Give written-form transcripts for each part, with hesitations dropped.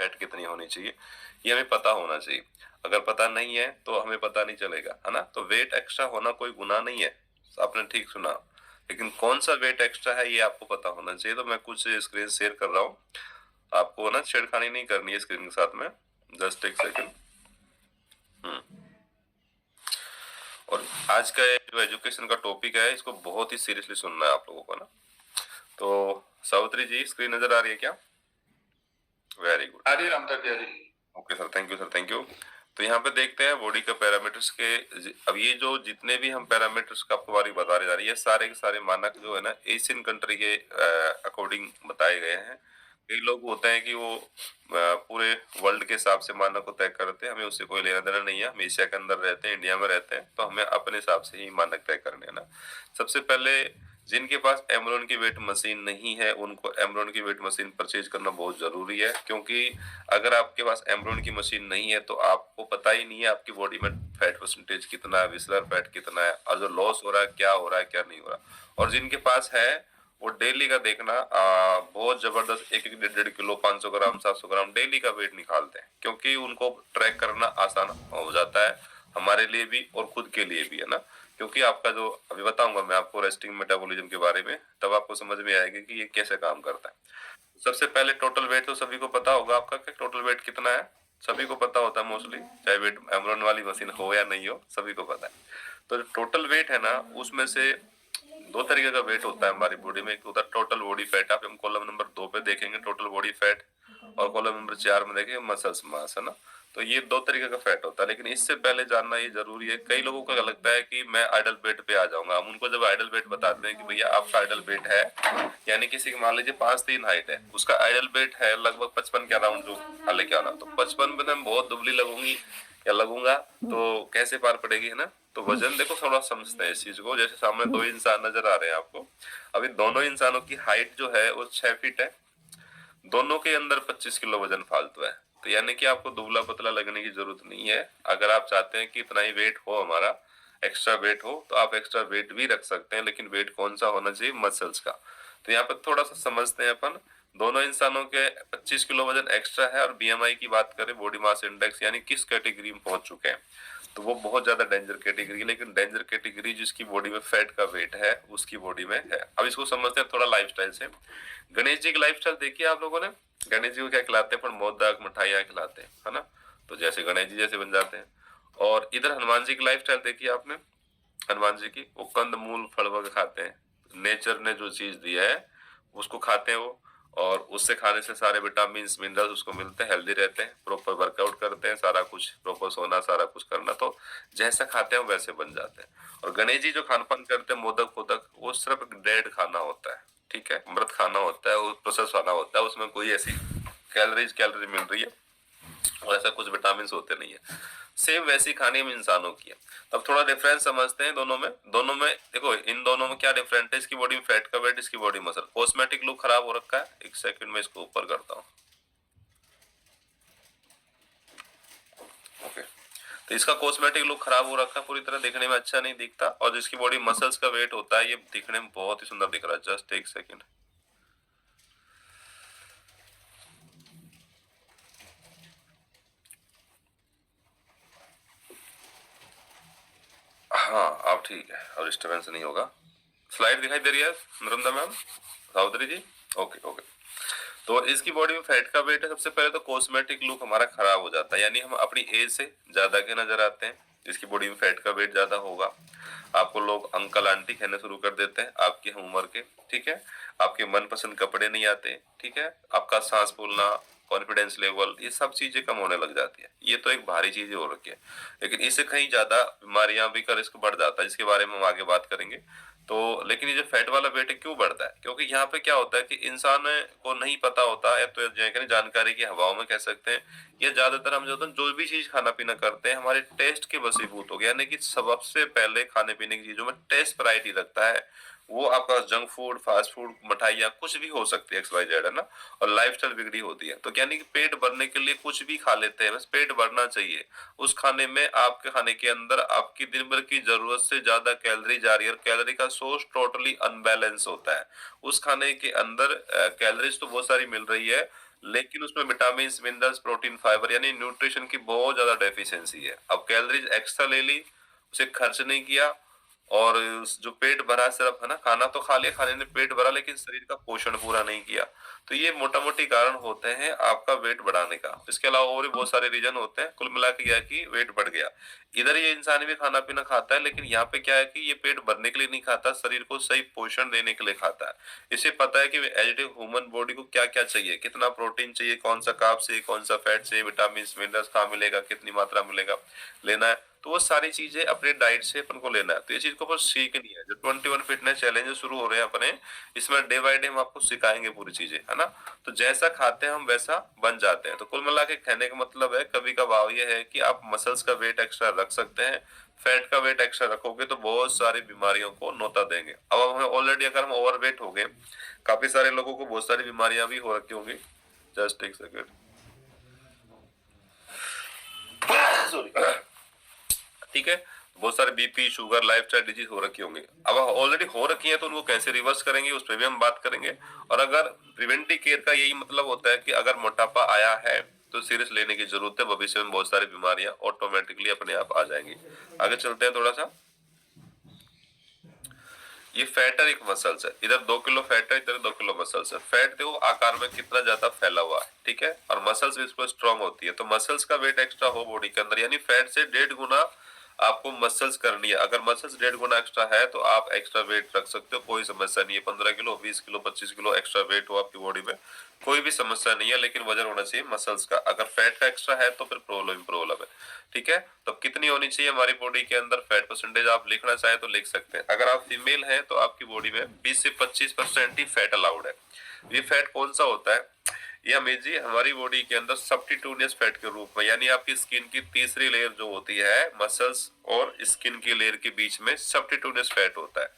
Fat कितनी होनी चाहिए, ये हमें पता होना चाहिए। अगर पता नहीं है तो हमें पता नहीं चलेगा, है ना? तो वेट एक्स्ट्रा होना कोई गुनाह नहीं है, आपने ठीक सुना। लेकिन कौन सा वेट एक्स्ट्रा है ये आपको पता होना चाहिए। तो मैं कुछ स्क्रीन शेयर कर रहा हूँ, आपको ना छेड़खानी नहीं करनी है स्क्रीन के साथ में। जस्ट एक सेकंड। और आज का जो एजुकेशन का टॉपिक है इसको बहुत ही सीरियसली सुनना है आप लोगों को ना। तो सावित्री जी, स्क्रीन नजर आ रही है क्या? वेरी गुड, आ रही है Ramtatiya ji. Okay sir, thank you sir, thank you. तो यहाँ पे देखते हैं बॉडी का पैरामीटर्स के। अब ये जो जितने भी हम पैरामीटर्स का आपको बारी बता रहे जा रही है, सारे के सारे मानक जो है ना एशियन कंट्री के अकॉर्डिंग बताए गए हैं। कई लोग होते हैं कि वो पूरे वर्ल्ड के हिसाब से मानक को तय करते हैं, हमें उससे कोई लेना देना नहीं है। हम एशिया के अंदर रहते हैं, इंडिया में रहते हैं, तो हमें अपने हिसाब से ही मानक तय करने हैं ना। सबसे पहले जिनके पास एमरॉन की वेट मशीन नहीं है उनको एमरॉन की वेट मशीन परचेज करना बहुत जरूरी है, क्योंकि अगर आपके पास एमरॉन की मशीन नहीं है तो आपको पता ही नहीं है आपकी बॉडी में फैट परसेंटेज कितना है, विसरल फैट कितना है, और जो लॉस हो रहा है क्या हो रहा है क्या नहीं हो रहा। और जिनके पास है वो डेली का देखना बहुत जबरदस्त, एक एक 1.5 किलो 500 ग्राम 700 ग्राम डेली का वेट निकालते हैं, क्योंकि उनको ट्रैक करना आसान हो जाता है, हमारे लिए भी और खुद के लिए भी, है ना। क्योंकि आपका जो अभी बताऊंगा मैं आपको रेस्टिंग मेटाबॉलिज्म के बारे में, तब आपको समझ में आएगा कि ये कैसे काम करता है। सबसे पहले टोटल वेट तो सभी को पता होगा आपका, कि टोटल वेट कितना है सभी को पता होता है मोस्टली, चाहे वेट एमरॉन वाली मशीन हो या नहीं हो, सभी को पता है। तो जो टोटल वेट है ना उसमें से दो तरीके का वेट होता है हमारी बॉडी में। एक होता है टोटल बॉडी फैट, आप हम कॉलम नंबर 2 पे देखेंगे टोटल बॉडी फैट, और कॉलम नंबर 4 में देखेंगे मसल्स मास, है ना। तो ये दो तरीके का फैट होता है। लेकिन इससे पहले जानना ये जरूरी है, कई लोगों को लगता है कि मैं आइडल वेट पे आ जाऊंगा। हम उनको जब आइडल वेट बताते हैं कि भैया आपका आइडल वेट है, यानी किसी की मान लीजिए 5'3" हाइट है, उसका आइडल वेट है लगभग 55 के अराउंड जो लेके आना, तो 55 में मैं बहुत दुबली लगूंगी या लगूंगा तो कैसे पार पड़ेगी, है ना। तो वजन देखो, थोड़ा समझते हैं इस चीज को। जैसे सामने दो इंसान नजर आ रहे हैं आपको, अभी दोनों इंसानों की हाइट जो है वो 6 फीट है, दोनों के अंदर 25 किलो वजन फालतू है। तो यानी कि आपको दुबला पतला लगने की जरूरत नहीं है। अगर आप चाहते हैं कि इतना ही वेट हो हमारा, एक्स्ट्रा वेट हो, तो आप एक्स्ट्रा वेट भी रख सकते हैं, लेकिन वेट कौन सा होना चाहिए? मसल्स का। तो यहाँ पर थोड़ा सा समझते हैं अपन। दोनों इंसानों के 25 किलो वजन एक्स्ट्रा है, और बीएमआई की बात करें, बॉडी मास इंडेक्स, यानी किस कैटेगरी में पहुंच चुके हैं, तो वो बहुत ज्यादा डेंजर कैटेगरी है। लेकिन डेंजर कैटेगरी जिसकी बॉडी में फैट का वेट है उसकी बॉडी में है। अब इसको समझते हैं थोड़ा लाइफस्टाइल से। गणेश जी की लाइफस्टाइल देखिए आप लोगों ने। गणेश जी को क्या खिलाते हैं? पर मोदक मिठाइयाँ खिलाते हैं, है ना। तो जैसे गणेश जी जैसे बन जाते हैं। और इधर हनुमान जी की लाइफस्टाइल देखिए आपने। हनुमान जी की वो कंद मूल फल वगैरह खाते हैं, नेचर ने जो चीज दिया है उसको खाते हैं वो, और उससे खाने से सारे विटामिन मिनरल्स उसको मिलते हैं, हेल्दी रहते हैं, प्रॉपर वर्कआउट करते हैं, सारा कुछ प्रॉपर सोना सारा कुछ करना, तो जैसा खाते हैं वैसे बन जाते हैं। और गणेश जी जो खान पान करते हैं मोदक फोदक, वो सिर्फ डेड खाना होता है, ठीक है, मृत खाना होता है, वो प्रोसेस खाना होता है, उसमें कोई ऐसी कैलोरी मिल रही है और ऐसा कुछ विटामिन होते नहीं है। सेम वैसी खाने में इंसानों की है। तब थोड़ा डिफरेंस समझते हैं दोनों में। दोनों में देखो, इन दोनों में क्या डिफरेंट है? इसकी बॉडी में फैट का वेट, इसकी बॉडी मसल। कॉस्मेटिक लुक खराब हो रखा है, एक सेकंड में इसको ऊपर करता हूँ। ओके, तो इसका कॉस्मेटिक लुक खराब हो रखा है, पूरी तरह देखने में अच्छा नहीं दिखता। और जिसकी बॉडी मसल्स का वेट होता है, ये दिखने में बहुत ही सुंदर दिख रहा है। जस्ट एक सेकेंड। हाँ अब ठीक है, और डिस्टर्बेंस नहीं होगा। स्लाइड दिखाई दे रही है नर्मदा मैम, साउदरी जी? Okay okay. तो इसकी बॉडी में फैट का वेट है। सबसे पहले तो कॉस्मेटिक लुक हमारा खराब हो जाता है, यानी हम अपनी एज से ज्यादा के नजर आते हैं। जिसकी बॉडी में फैट का वेट ज्यादा होगा, आपको लोग अंकल आंटी कहने शुरू कर देते हैं आपकी हम उम्र के, ठीक है। आपके मनपसंद कपड़े नहीं आते, ठीक है। आपका सांस फूलना, कॉन्फिडेंस लेवल, ये सब चीजें कम होने लग जाती है। ये तो एक भारी चीजें हो रखी है, लेकिन इससे कहीं ज्यादा बीमारियां भी का रिस्क बढ़ जाता है, जिसके बारे में हम आगे बात करेंगे। तो लेकिन ये जो फैट वाला वेट है क्यों बढ़ता है? क्योंकि यहाँ पे क्या होता है कि इंसान को नहीं पता होता है, तो जानकारी की हवाओं में कह सकते हैं। ये ज्यादातर हम जो भी चीज खाना पीना करते हैं हमारे टेस्ट के वसीभूत हो गया, यानी कि सबसे पहले खाने पीने की चीजों में टेस्ट प्रायोरिटी रखता है। वो आपका जंक फूड, फास्ट फूड, मिठाइयाँ कुछ भी हो सकती है, एक्स वाई जेड, है ना। और लाइफस्टाइल बिगड़ी होती है, तो यानी कि पेट भरने के लिए कुछ भी खा लेते हैं, बस पेट भरना चाहिए। उस खाने में, आपके खाने के अंदर आपकी दिन भर की जरूरत से ज्यादा कैलोरी जा रही है, और कैलोरी का सोर्स टोटली अनबैलेंस होता है। उस खाने के अंदर कैलोरीज तो बहुत सारी मिल रही है, लेकिन उसमें विटामिन, मिनरल्स, प्रोटीन, फाइबर यानी न्यूट्रिशन की बहुत ज्यादा डेफिशिएंसी है। अब कैलोरीज एक्स्ट्रा ले ली, उसे खर्च नहीं किया, और जो पेट भरा सिर्फ है ना, खाना तो खा लिया, खाने ने पेट भरा, लेकिन शरीर का पोषण पूरा नहीं किया। तो ये मोटा मोटी कारण होते हैं आपका वेट बढ़ाने का। इसके अलावा और भी बहुत सारे रीजन होते हैं। कुल मिला के यह है कि वेट बढ़ गया। इधर ये इंसान भी खाना पीना खाता है, लेकिन यहाँ पे क्या है कि ये पेट भरने के लिए नहीं खाता, शरीर को सही पोषण देने के लिए खाता है। इसे पता है कि एज ए ह्यूमन बॉडी को क्या क्या चाहिए, कितना प्रोटीन चाहिए, कौन सा कार्ब चाहिए, कौन सा फैट चाहिए, विटामिन मिनरल्स कहाँ मिलेगा, कितनी मात्रा मिलेगा, लेना है। तो वो सारी चीजें अपने डाइट से अपन को लेना है। तो ये चीज को बस सीखनी है। जो 21 फिटनेस चैलेंजेस शुरू हो रहे हैं अपने, इसमें डे बाय डे हम आपको सिखाएंगे पूरी चीजें, है ना। तो जैसा खाते हैं हम वैसा बन जाते हैं। तो कुल मिला के कहने का मतलब है, कभी कभार ये है कि आप मसल्स का वेट एक्स्ट्रा रख सकते हैं, फैट का वेट एक्स्ट्रा रखोगे तो बहुत सारी बीमारियों को नोता देंगे। अब हमें ऑलरेडी अगर हम ओवरवेट हो गए, काफी सारे लोगों को बहुत सारी बीमारियां भी हो रखी होंगी। जस्ट एक सेकेंड, सॉरी। ठीक है, बहुत सारे बीपी, शुगर, लाइफस्टाइल डिजीज हो रखी होंगी। अब ऑलरेडी हो रखी है तो उनको कैसे रिवर्स करेंगे, उस पर भी हम बात करेंगे। और अगर प्रिवेंटिव केयर का यही मतलब होता है कि अगर मोटापा आया है तो सीरियस लेने की जरूरत है, भविष्य में बहुत सारी बीमारियां ऑटोमेटिकली अपने आप आ जाएंगी। आगे चलते हैं थोड़ा सा। ये फैट है, एक मसल्स है। इधर 2 किलो फैट है, इधर 2 किलो मसल्स है। फैट देखो आकार में कितना ज्यादा फैला हुआ है, ठीक है, और मसल्स भी इस पर स्ट्रॉन्ग होती है। तो मसल्स का वेट एक्स्ट्रा हो बॉडी के अंदर, यानी फैट से 1.5 गुना आपको मसल्स करनी है। अगर मसल्स 1.5 गुना एक्स्ट्रा है तो आप एक्स्ट्रा वेट रख सकते हो, कोई समस्या नहीं है। 15 kilo, 20 kilo, 25 kilo extra weight हो आपकी बॉडी में, कोई भी समस्या नहीं है। लेकिन वजन होना चाहिए मसल्स का। अगर फैट का एक्स्ट्रा है तो फिर प्रॉब्लम है, ठीक है। तो कितनी होनी चाहिए हमारी बॉडी के अंदर फैट परसेंटेज, आप लिखना चाहे तो लिख सकते हैं। अगर आप फीमेल हैं तो आपकी बॉडी में 20 से 25% ही फैट अलाउड है। ये फैट कौन सा होता है, ये हमें जी हमारी बॉडी के अंदर सब्स्टिट्यूनियस फैट के रूप में, यानी आपकी स्किन की तीसरी लेयर जो होती है, मसल्स और स्किन की लेयर के बीच में सब्स्टिट्यूनियस फैट होता है,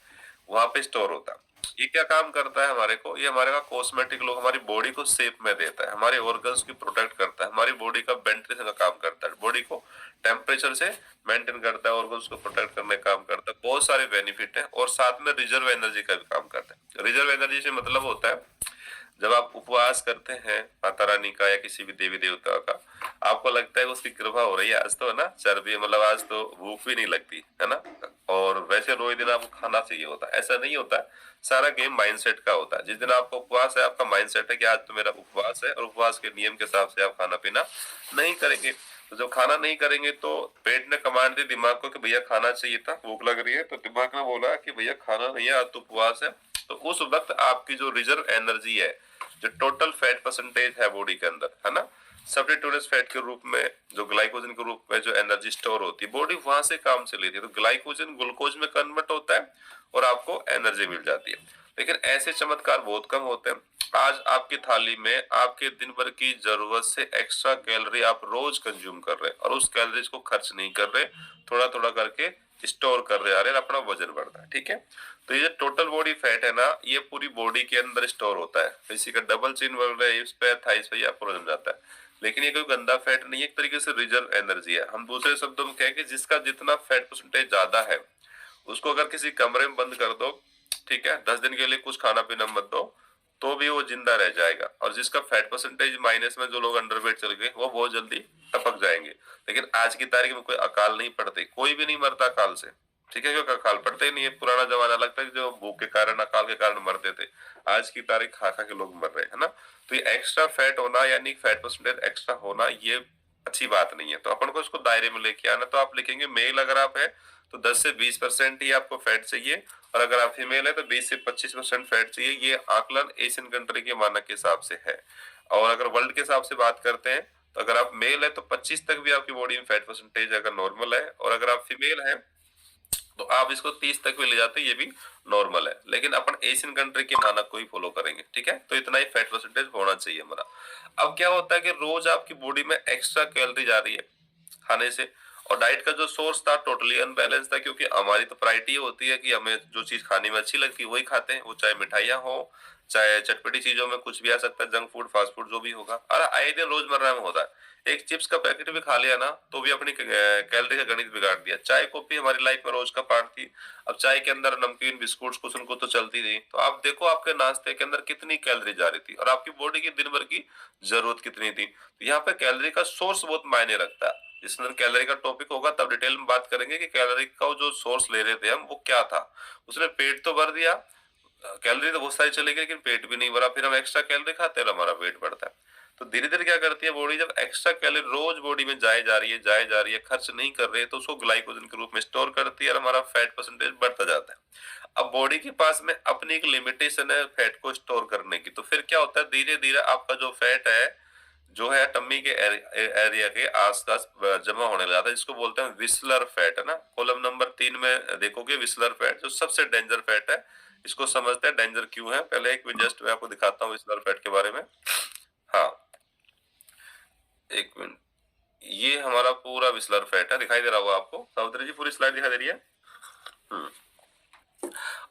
वहां पे स्टोर होता है। ये क्या काम करता है हमारे को, ये हमारे का कॉस्मेटिक लुक, हमारी बॉडी को शेप में देता है, हमारे ऑर्गन्स की प्रोटेक्ट करता है, हमारी बॉडी का वेंटिलेशन का काम करता है, बॉडी को टेम्परेचर से मेंटेन करता है, ऑर्गन्स को प्रोटेक्ट करने का काम करता है। बहुत सारे बेनिफिट है। और साथ में रिजर्व एनर्जी का भी काम करता है। रिजर्व एनर्जी से मतलब होता है, जब आप उपवास करते हैं माता रानी का या किसी भी देवी देवता का, आपको लगता है उसकी कृपा हो रही है, आज तो है ना चर्बी, मतलब आज तो भूख भी नहीं लगती है ना, और वैसे रोज दिन आपको खाना चाहिए होता है। ऐसा नहीं होता है। सारा गेम माइंडसेट का होता है। जिस दिन आपको उपवास है, आपका माइंडसेट है कि आज तो मेरा उपवास है, और उपवास के नियम के हिसाब से आप खाना पीना नहीं करेंगे। तो जब खाना नहीं करेंगे तो पेट ने कमांड दी दिमाग को कि भैया खाना चाहिए था, भूख लग रही है, तो दिमाग ने बोला कि भैया खाना नहीं है, आज तो उपवास है। तो उस वक्त आपकी जो रिजर्व एनर्जी है, जो टोटल फैट परसेंटेज है बॉडी के अंदर, है ना, सब्स्टिट्यूटेड फैट के रूप में, जो ग्लाइकोजन के रूप में जो एनर्जी स्टोर होती है, बॉडी वहां से काम से लेती है। तो ग्लाइकोजन ग्लूकोज में कन्वर्ट होता है और आपको एनर्जी मिल जाती है। लेकिन ऐसे चमत्कार बहुत कम होते हैं। आज आपकी थाली में आपके दिन भर की जरूरत से एक्स्ट्रा कैलोरी आप रोज कंज्यूम कर रहे हैं, और उस कैलोरीज को खर्च नहीं कर रहे, थोड़ा थोड़ा करके स्टोर कर रहे आ रहे हैं, अपना वजन बढ़ता है, ठीक है। तो ये टोटल बॉडी फैट है ना, ये पूरी बॉडी के अंदर स्टोर होता है। किसी का डबल चिन बढ़ रहा है, इस पे थाइस पे, आपको जम जाता है। लेकिन ये कोई गंदा फैट नहीं है, एक तरीके से रिजर्व एनर्जी है। हम दूसरे शब्दों में कहें कि जिसका जितना फैट परसेंटेज ज्यादा है, उसको अगर किसी कमरे में बंद कर दो, ठीक है, 10 दिन के लिए कुछ खाना पीना मत दो, तो भी वो जिंदा रह जाएगा। और जिसका फैट परसेंटेज माइनस में, जो लोग अंडरवेट चल गए, वो बहुत जल्दी टपक जाएंगे। लेकिन आज की तारीख में कोई अकाल नहीं पड़ते, कोई भी नहीं मरता अकाल से, ठीक है, क्योंकि अकाल पड़ते ही नहीं है। पुराना जमाना लगता है जो भूख के कारण, अकाल के कारण मरते थे। आज की तारीख खा खा के लोग मर रहे हैं ना। तो ये एक्स्ट्रा फैट होना, यानी फैट परसेंटेज एक्स्ट्रा होना, ये अच्छी बात नहीं है। तो अपन को इसको दायरे में लेके आना। तो आप लिखेंगे मेल अगर आप है तो 10 से 20% ही आपको फैट चाहिए, और अगर आप फीमेल है तो 20 से 25% फैट चाहिए। ये आकलन एशियन कंट्री के मानक के हिसाब से है। और अगर वर्ल्ड के हिसाब से बात करते हैं, तो अगर आप मेल है तो 25 तक भी आपकी बॉडी में फैट परसेंटेज अगर नॉर्मल है, और अगर आप फीमेल है तो आप इसको 30 तक भी ले जाते हैं, ये भी नॉर्मल है। लेकिन अपन एशियन कंट्री के मानक को ही फॉलो करेंगे, ठीक है। तो इतना ही फैट परसेंटेज होना चाहिए हमारा। अब क्या होता है कि रोज आपकी बॉडी में एक्स्ट्रा कैलोरी जा रही है खाने से, और डाइट का जो सोर्स था टोटली अनबैलेंस था, क्योंकि हमारी तो प्रायोरिटी होती है कि हमें जो चीज खाने में अच्छी लगती है वही खाते हैं। वो चाहे मिठाइयाँ हो, चाहे चटपटी चीजों में कुछ भी आ सकता है, जंक फूड, फास्ट फूड, जो भी होगा। और आए दिन रोजमर्रा में होता है। एक चिप्स का पैकेट भी खा लिया ना तो भी अपनी कैलोरी का गणित बिगाड़ दिया। चाय कॉफी हमारी लाइफ में रोज का पार्ट थी, अब चाय के अंदर नमकीन बिस्कुट कुछ उनको तो चलती थी, तो आप देखो आपके नाश्ते के अंदर कितनी कैलोरी जा रही थी और आपकी बॉडी की दिन भर की जरूरत कितनी थी। तो यहाँ पे कैलोरी का सोर्स बहुत मायने रखता है। जिस दिन कैलोरी का टॉपिक होगा तब डिटेल में बात करेंगे कि कैलोरी का जो सोर्स ले रहे थे हम वो क्या था। उसने पेट तो भर दिया, कैलोरी तो बहुत सारी चली गई लेकिन पेट भी नहीं भरा, फिर हम एक्स्ट्रा कैलोरी खाते हैं और हमारा पेट बढ़ता है। तो धीरे धीरे क्या करती है बॉडी, जब एक्स्ट्रा कैलोरी रोज बॉडी में जाए जा रही है खर्च नहीं कर रही है, तो उसको ग्लाइकोजन के रूप में स्टोर करती है और हमारा फैट परसेंटेज बढ़ता जाता है। अब बॉडी के पास में अपनी एक लिमिटेशन है फैट को स्टोर करने की, तो फिर क्या होता है धीरे धीरे आपका जो फैट है जो है टम्मी के एरिया के आसपास जमा होने लगा था, जिसको बोलते हैं विस्लर फैट, है ना। कॉलम नंबर 3 में देखोगे विस्लर फैट जो सबसे डेंजर फैट है। इसको समझते हैं डेंजर क्यों है, पहले एक मिनट जस्ट मैं आपको दिखाता हूँ विस्लर फैट के बारे में। हाँ, एक मिनट, ये हमारा पूरा विस्लर फैट है, दिखाई दे रहा होगा आपको सावित्री जी, पूरी स्लाइड दिखाई दे रही है। हम्म।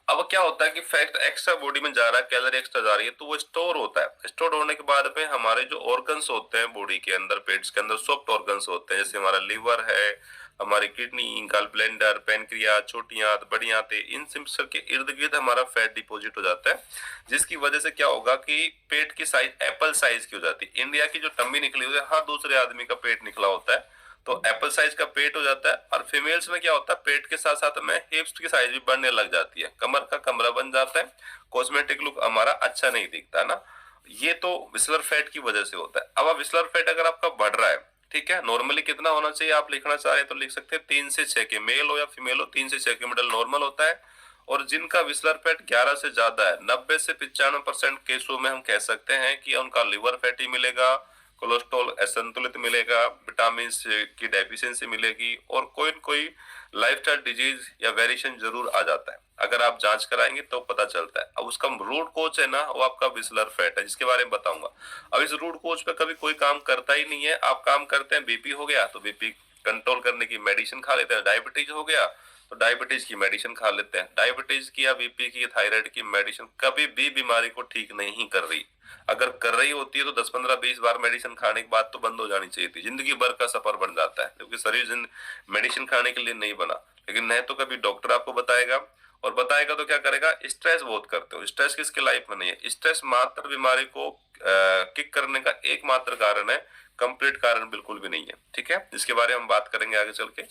अब क्या होता है कि फैट एक्स्ट्रा बॉडी में जा रहा है, कैलोरी एक्स्ट्रा जा रही है, तो वो स्टोर होता है। स्टोर होने के बाद में हमारे जो ऑर्गन्स होते हैं बॉडी के अंदर, पेट्स के अंदर सॉफ्ट ऑर्गन्स होते हैं, जैसे हमारा लीवर है, हमारी किडनी, गॉल ब्लेंडर, पैनक्रिया, छोटी आंत, बड़ी आंतें, इन सब के इर्द गिर्द हमारा फैट डिपॉजिट हो जाता है, जिसकी वजह से क्या होगा कि पेट की साइज एप्पल साइज की हो जाती है। इंडिया की जो टम्मी निकली हुई है हर दूसरे आदमी का पेट निकला होता है, तो एप्पल साइज का पेट हो जाता है। और फीमेल्स में क्या होता है पेट के साथ साथ में हिप्स की साइज भी बढ़ने लग जाती है, कमर का कमरा बन जाता है, कॉस्मेटिक लुक हमारा अच्छा नहीं दिखता ना। ये तो विस्लर फैट की वजह से होता है। अब विस्लर फैट अगर आपका बढ़ रहा है, ठीक है, नॉर्मली कितना होना चाहिए आप लिखना चाह रहे हैं तो लिख सकते हैं 3 से 6 के, मेल हो या फीमेल हो 3 से 6 के मिडल नॉर्मल होता है। और जिनका विस्लर फैट 11 से ज्यादा है, 90 से 95% केसों में हम कह सकते हैं कि उनका लिवर फैटी मिलेगा, कोलेस्ट्रॉल असंतुलित मिलेगा, विटामिन की डेफिशिएंसी मिलेगी, और कोई न कोई लाइफस्टाइल डिजीज या वेरिएशन जरूर आ जाता है। अगर आप जांच कराएंगे तो पता चलता है। अब उसका रूट कोच है ना, वो आपका विस्लर फैट है, जिसके बारे में बताऊंगा। अब इस रूट कोच पे कभी कोई काम करता ही नहीं है। आप काम करते हैं, बीपी हो गया तो बीपी कंट्रोल करने की मेडिसिन खा लेते हैं, डायबिटीज हो गया तो डायबिटीज की मेडिसिन खा लेते हैं। डायबिटीज की या बीपी की, थायराइड की मेडिसिन कभी भी बीमारी को ठीक नहीं कर रही। अगर कर रही होती है तो 10-15-20 बार मेडिसिन खाने के बाद तो बंद हो जानी चाहिए थी, जिंदगी भर का सफर बन जाता है, क्योंकि शरीर मेडिसिन खाने के लिए नहीं बना। लेकिन नहीं तो कभी डॉक्टर आपको बताएगा, और बताएगा तो क्या करेगा, स्ट्रेस बहुत करते हो। स्ट्रेस किसके लाइफ में नहीं है, स्ट्रेस मात्र बीमारी को किक करने का एकमात्र कारण है, कंप्लीट कारण बिल्कुल भी नहीं है। ठीक है, इसके बारे में हम बात करेंगे आगे चल के।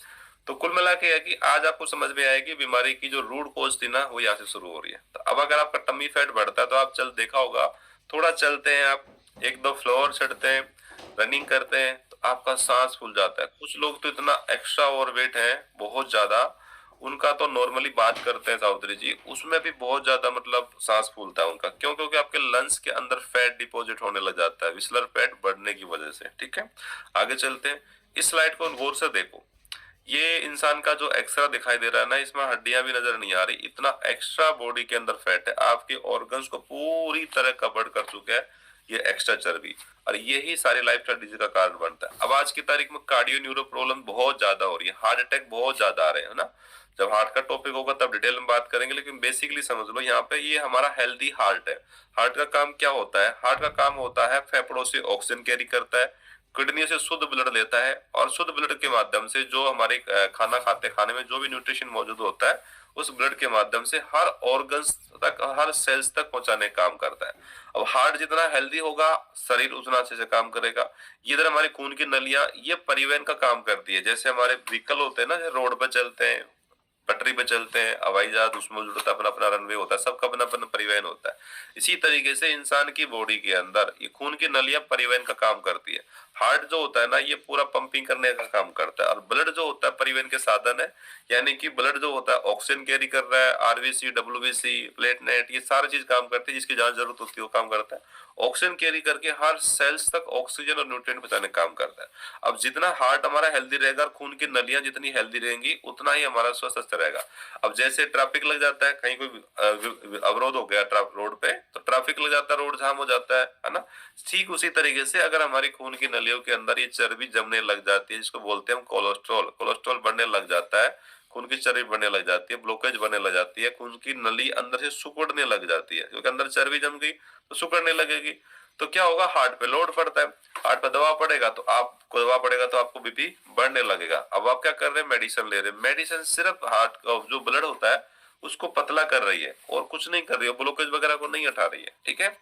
तो कुल मिला के है कि आज आपको समझ में आएगी बीमारी की जो रूट कॉज थी ना वो यहाँ से शुरू हो रही है। तो अब अगर आपका टमी फैट बढ़ता है तो आप चल देखा होगा, थोड़ा चलते हैं आप, 1-2 फ्लोर चढ़ते हैं, रनिंग करते हैं तो आपका सांस फूल जाता है। कुछ लोग तो इतना एक्स्ट्रा ओवरवेट है बहुत ज्यादा, उनका तो नॉर्मली बात करते हैं साउत्री जी, उसमें भी बहुत ज्यादा मतलब सांस फूलता है उनका। क्यों? क्योंकि आपके लंग्स के अंदर फैट डिपॉजिट होने लग जाता है विस्लर फैट बढ़ने की वजह से। ठीक है, आगे चलते हैं। इस स्लाइड को गौर से देखो, ये इंसान का जो एक्स्ट्रा दिखाई दे रहा है ना, इसमें हड्डियां भी नजर नहीं आ रही, इतना एक्स्ट्रा बॉडी के अंदर फैट है, आपके ऑर्गन्स को पूरी तरह कवर कर चुका है ये एक्स्ट्रा चर्बी, और यही सारी लाइफस्टाइल डिजीज का कारण बनता है। अब आज की तारीख में कार्डियो न्यूरो प्रॉब्लम बहुत ज्यादा हो रही है, हार्ट अटैक बहुत ज्यादा आ रहे हैं ना। जब हार्ट का टॉपिक होगा तब डिटेल में बात करेंगे, लेकिन बेसिकली समझ लो यहाँ पे ये हमारा हेल्दी हार्ट है। हार्ट का काम क्या होता है? हार्ट का काम होता है फेफड़ों से ऑक्सीजन कैरी करता है, किडनी से शुद्ध ब्लड लेता है, और शुद्ध ब्लड के माध्यम से जो हमारे खाना खाते खाने में जो भी न्यूट्रिशन मौजूद होता है उस ब्लड के माध्यम से हर ऑर्गन्स तक, हर सेल्स तक पहुंचाने का काम करता है। अब हार्ट जितना हेल्दी होगा शरीर उतना अच्छे से काम करेगा। ये इधर हमारी खून की नलियां ये परिवहन का काम करती है, जैसे हमारे व्हीकल होते हैं ना, रोड पर चलते हैं, पटरी पे चलते हैं, हवाई जहाज उसमें जुड़ता है, अपना अपना रनवे होता है, सबका अपना अपना परिवहन होता है। इसी तरीके से इंसान की बॉडी के अंदर ये खून की नलियां परिवहन का काम करती है। हार्ट जो होता है ना ये पूरा पंपिंग करने का काम करता है, और ब्लड जो होता है परिवहन के साधन है, यानी कि ब्लड जो होता है ऑक्सीजन कैरी कर रहा है, आरबीसी, डब्ल्यूबीसी, प्लेटलेट, ये सारी चीज काम करती है, जिसकी जहां जरूरत होती है वो काम करता है। ऑक्सीजन कैरी करके हर सेल्स तक ऑक्सीजन और न्यूट्रिएंट पहुंचाने का काम करता है। अब जितना हार्ट हमारा हेल्दी रहेगा, खून की नलियां जितनी हेल्दी रहेंगी, उतना ही हमारा स्वस्थ रहेगा। अब जैसे ट्रैफिक लग जाता है, कहीं कोई अवरोध हो गया रोड पे, तो ट्रैफिक लग जाता है, रोड जाम हो जाता है ना। ठीक उसी तरीके से अगर हमारी खून की नलियों के अंदर ये चर्बी जमने लग जाती है, जिसको बोलते हैं हम कोलेस्ट्रॉल, कोलेस्ट्रॉल बढ़ने लग जाता है, खून की चर्बी बढ़ने लग जाती है, ब्लॉकेज बनने लग जाती है, खून की नली अंदर से सिकुड़ने लग जाती है, क्योंकि अंदर चर्बी जम गई तो सिकुड़ने लगेगी। तो क्या होगा, हार्ट पे लोड पड़ता है, हार्ट पे दबाव पड़ेगा तो आपको दबाव पड़ेगा तो आपको बीपी बढ़ने लगेगा। अब आप क्या कर रहे हैं, मेडिसिन ले रहे हैं, मेडिसिन सिर्फ हार्ट का जो ब्लड होता है उसको पतला कर रही है और कुछ नहीं कर रही है, ब्लॉकेज वगैरह को नहीं हटा रही है, ठीक है।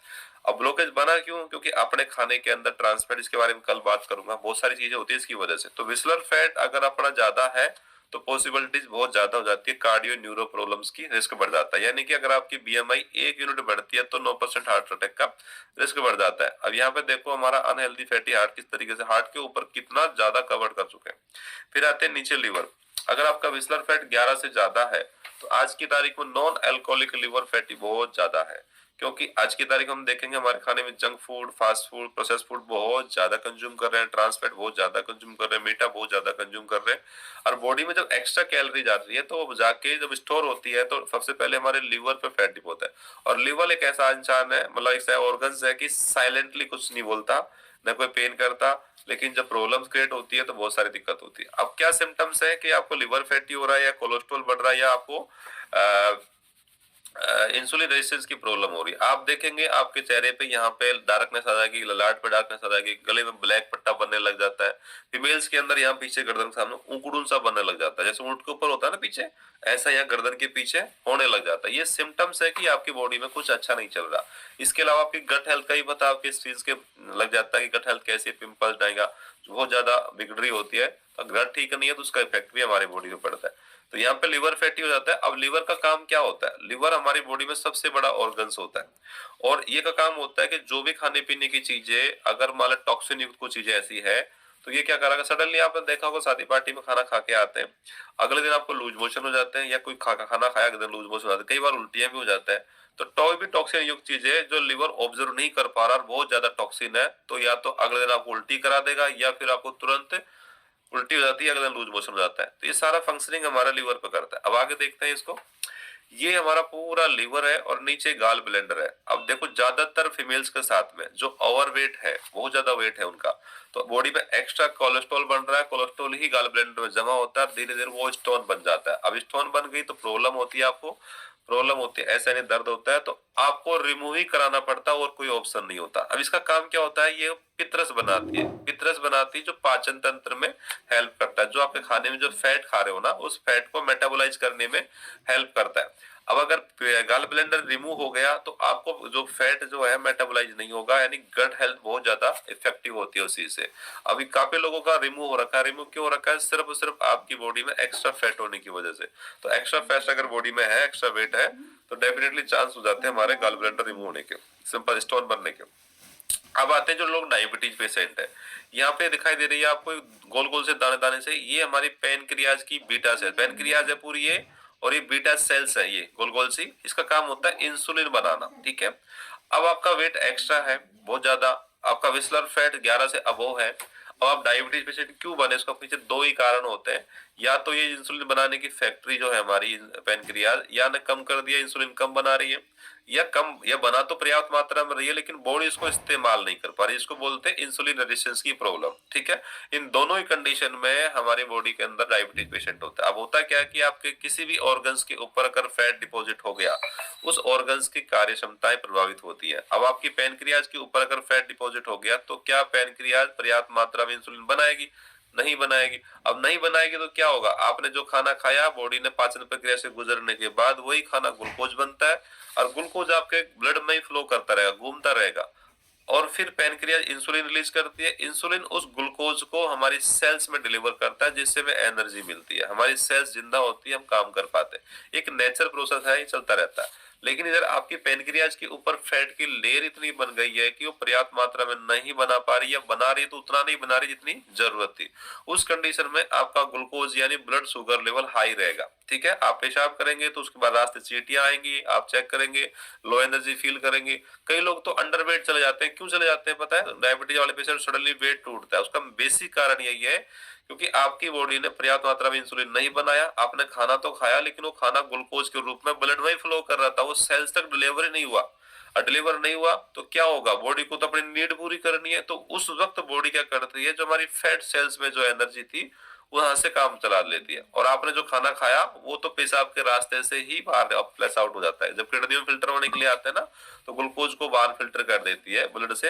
अब ब्लॉकेज बना क्यों, क्योंकि अपने खाने के अंदर ट्रांस फैट, इसके बारे में कल बात करूंगा, बहुत सारी चीजें होती है इसकी वजह से। तो विस्लर फैट अगर अपना ज्यादा है तो पॉसिबिलिटीज बहुत ज्यादा हो जाती है, कार्डियो न्यूरो प्रॉब्लम्स की रिस्क बढ़ जाता है। यानी कि अगर आपकी बीएमआई 1 यूनिट बढ़ती है तो 9% हार्ट अटैक का रिस्क बढ़ जाता है। अब यहाँ पे देखो हमारा अनहेल्दी फैटी हार्ट किस तरीके से हार्ट के ऊपर कितना ज्यादा कवर कर चुके हैं। फिर आते हैं नीचे लीवर। अगर आपका विस्लर फैट 11 से ज्यादा है तो आज की तारीख में नॉन अल्कोहलिक लिवर फैटी बहुत ज्यादा है, क्योंकि आज की तारीख हम देखेंगे हमारे खाने में junk food, fast food, process food बहुत ज्यादा कंज्यूम कर रहे हैं, ट्रांस फैट बहुत ज्यादा कंज्यूम कर रहे हैं, मीठा बहुत ज्यादा कंज्यूम कर रहे हैं। और बॉडी में जब एक्स्ट्रा कैलोरी जाती है तो वो जाके जब स्टोर होती है तो सबसे पहले हमारे लीवर पे फैट डिप होता है। और लीवर एक ऐसा इंसान है, मतलब ऐसा ऑर्गन है कि साइलेंटली कुछ नहीं बोलता, न कोई पेन करता, लेकिन जब प्रॉब्लम्स क्रिएट होती है तो बहुत सारी दिक्कत होती है। अब क्या सिम्टम्स है कि आपको लिवर फैटी हो रहा है या कोलेस्ट्रॉल बढ़ रहा है या आपको इंसुलिन रेजिस्टेंस की प्रॉब्लम हो रही है। आप देखेंगे आपके चेहरे पे यहाँ पे डार्कनेस आ जाएगी, ललाट पे डार्कनेस आ जाएगी, गले में ब्लैक पट्टा बनने लग जाता है। फीमेल्स के अंदर यहाँ पीछे गर्दन के सामने उकड़ून सा बनने लग जाता है, जैसे ऊंट के ऊपर होता है ना पीछे, ऐसा यहाँ गर्दन के पीछे होने लग जाता है। ये सिम्टम्स है कि आपकी बॉडी में कुछ अच्छा नहीं चल रहा। इसके अलावा आपकी गट हेल्थ का ही पता आपके इस चीज के लग जाता है कि गट हेल्थ कैसी, पिंपल्स आएगा, बहुत ज्यादा बिगड़ रही होती है, गट ठीक नहीं है तो उसका इफेक्ट भी हमारी बॉडी में पड़ता है। तो यहाँ पे लिवर फैटी हो जाता है। अब लिवर का काम क्या होता है, लिवर हमारी बॉडी में सबसे बड़ा ऑर्गन्स होता है और ये का काम होता है कि जो भी खाने पीने की चीजें अगर मान लो टॉक्सिन युक्त कुछ चीजें ऐसी है तो ये क्या करेगा, सडनली आपने देखा होगा शादी पार्टी में खाना खा के आते हैं, अगले दिन आपको लूज मोशन हो जाते हैं, या कोई खाना खाया अगले दिन लूज मोशन हो जाता है, कई बार उल्टियां भी हो जाता है। तो टॉय भी टॉक्सिन युक्त चीज है जो लिवर ऑब्जर्व नहीं कर पा रहा और बहुत ज्यादा टॉक्सिन है, तो या तो अगले दिन आपको उल्टी करा देगा या फिर आपको तुरंत उल्टी हो जाती है, अगले दिन लूज मोशन हो जाता है। तो ये सारा फंक्शनिंग हमारा लिवर पे करता है। अब आगे देखते हैं इसको, ये हमारा पूरा लिवर है और नीचे गाल ब्लेंडर है। अब देखो ज्यादातर फीमेल्स के साथ में जो ओवरवेट है, बहुत ज्यादा वेट है उनका, तो बॉडी में एक्स्ट्रा कोलेस्ट्रॉल बन रहा है, कोलेस्ट्रॉल ही गाल ब्लेंडर में जमा होता है, धीरे धीरे वो स्टोन बन जाता है। अब स्टोन बन गई तो प्रॉब्लम होती है, आपको प्रॉब्लम होती है, ऐसा नहीं दर्द होता है तो आपको रिमूव ही कराना पड़ता है और कोई ऑप्शन नहीं होता। अब इसका काम क्या होता है, ये पित्रस बनाती है, पित्रस बनाती है जो पाचन तंत्र में हेल्प करता है, जो आपके खाने में जो फैट खा रहे हो ना उस फैट को मेटाबोलाइज करने में हेल्प करता है। अब अगर गाल ब्लेंडर रिमूव हो गया तो आपको जो फैट जो है मेटाबोलाइज नहीं होगा, यानी गट हेल्थ बहुत ज्यादा इफेक्टिव होती है उसी से। अभी काफी लोगों का रिमूव हो रखा है, रिमूव क्यों हो रखा है, सिर्फ और सिर्फ आपकी बॉडी में एक्स्ट्रा फैट होने की वजह से। तो एक्स्ट्रा फैट अगर बॉडी में है, एक्स्ट्रा वेट है, तो डेफिनेटली चांस हो जाते हैं हमारे गाल ब्लेंडर रिमूव होने के, सिंपल स्टोन बनने के। अब आते हैं जो लोग डायबिटीज पेशेंट है, यहाँ पे दिखाई दे रही है आपको गोल गोल से दाने दाने से, ये हमारी पेनक्रियाज की बीटा सेल, पेनक्रियाज है पूरी ये, और ये बीटा सेल्स है, ये गोल गोल सी, इसका काम होता है इंसुलिन बनाना, ठीक है। अब आपका वेट एक्स्ट्रा है बहुत ज्यादा, आपका विस्लर फैट 11 से अबोव है, अब आप डायबिटीज पेशेंट क्यों बने, इसका पीछे दो ही कारण होते हैं, या तो ये इंसुलिन बनाने की फैक्ट्री जो है हमारी पेनक्रियाज, या ने कम कर दिया, इंसुलिन कम बना रही है, या कम, या बना तो पर्याप्त मात्रा में रही है लेकिन बॉडी इसको इस्तेमाल नहीं कर पा रही, इसको बोलते हैं इंसुलिन रेजिस्टेंस की प्रॉब्लम, ठीक है। इन दोनों ही कंडीशन में हमारी बॉडी के अंदर डायबिटीज पेशेंट होता है। अब होता क्या है कि आपके किसी भी ऑर्गन्स के ऊपर अगर फैट डिपॉजिट हो गया, उस ऑर्गन्स की कार्य क्षमताएं प्रभावित होती है। अब आपकी पेनक्रियाज के ऊपर अगर फैट डिपॉजिट हो गया तो क्या पेनक्रियाज पर्याप्त मात्रा में इंसुलिन बनाएगी, नहीं बनाएगी। अब नहीं बनाएगी तो क्या होगा, आपने जो खाना खाया बॉडी ने पाचन प्रक्रिया से गुजरने के बाद वही खाना ग्लूकोज बनता है, और ग्लूकोज आपके ब्लड में ही फ्लो करता रहेगा, घूमता रहेगा, और फिर पेनक्रियाज इंसुलिन रिलीज करती है, इंसुलिन उस ग्लूकोज को हमारी सेल्स में डिलीवर करता है जिससे हमें एनर्जी मिलती है, हमारी सेल्स जिंदा होती है, हम काम कर पाते हैं। एक नेचुरल प्रोसेस है, ये चलता रहता है। लेकिन इधर आपकी पेनक्रियाज के ऊपर फैट की लेयर इतनी बन गई है कि वो पर्याप्त मात्रा में नहीं बना पा रही, या बना रही तो उतना नहीं बना रही जितनी जरूरत थी। उस कंडीशन में आपका ग्लूकोज यानी ब्लड शुगर लेवल हाई रहेगा, ठीक है। आप पेशाब करेंगे तो उसके बाद रास्ते चींटियां आएंगी, आप चेक करेंगे, लो एनर्जी फील करेंगे। कई लोग तो अंडर वेट चले जाते हैं, क्यों चले जाते हैं पता है, डायबिटीज वाले पेशेंट सडनली वेट टूटता है, उसका बेसिक कारण यही है क्योंकि आपकी बॉडी ने पर्याप्त मात्रा में इंसुलिन नहीं बनाया, आपने खाना तो खाया लेकिन वो खाना ग्लूकोज के रूप में ब्लड में ही फ्लो कर रहा था, वो सेल्स तक डिलीवर नहीं हुआ, और डिलीवर नहीं हुआ तो क्या होगा, बॉडी को तो अपनी नीड पूरी करनी है, तो उस वक्त बॉडी क्या करती है, जो हमारी फैट सेल्स में जो एनर्जी थी वहां से काम चला लेती है, और आपने जो खाना खाया वो तो पेशाब के रास्ते से ही बाहर फ्लैश आउट हो जाता है। जब किडनी में फिल्टर होने के लिए आते हैं ना, तो ग्लूकोज को बाहर फिल्टर कर देती है ब्लड से,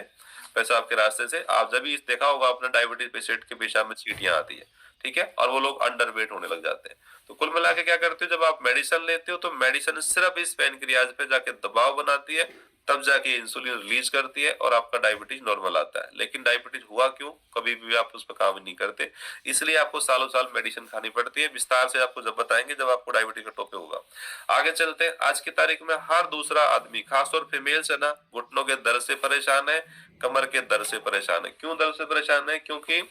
पेशाब के रास्ते से। आप जब भी देखा होगा अपने डायबिटीज पेशेंट के पेशाब में चींटियां आती है, ठीक है, और वो लोग अंडर वेट होने लग जाते हैं। तो कुल मिला के क्या करते हो, जब आप मेडिसिन लेते हो तो मेडिसिन सिर्फ इस पैनक्रियाज पे जाके दबाव बनाती है, तब जाके इंसुलिन रिलीज करती है और आपका डायबिटीज नॉर्मल आता है। लेकिन डायबिटीज हुआ क्यों, कभी भी आप उस पर काम नहीं करते, इसलिए आपको सालों साल मेडिसिन खानी पड़ती है। विस्तार से आपको जब बताएंगे जब आपको डायबिटीज का टॉपिक होगा। आगे चलते हैं। आज की तारीख में हर दूसरा आदमी, खासतौर फीमेल्स है ना, घुटनों के दर्द से परेशान है, कमर के दर्द से परेशान है। क्यों दर्द से परेशान है, क्योंकि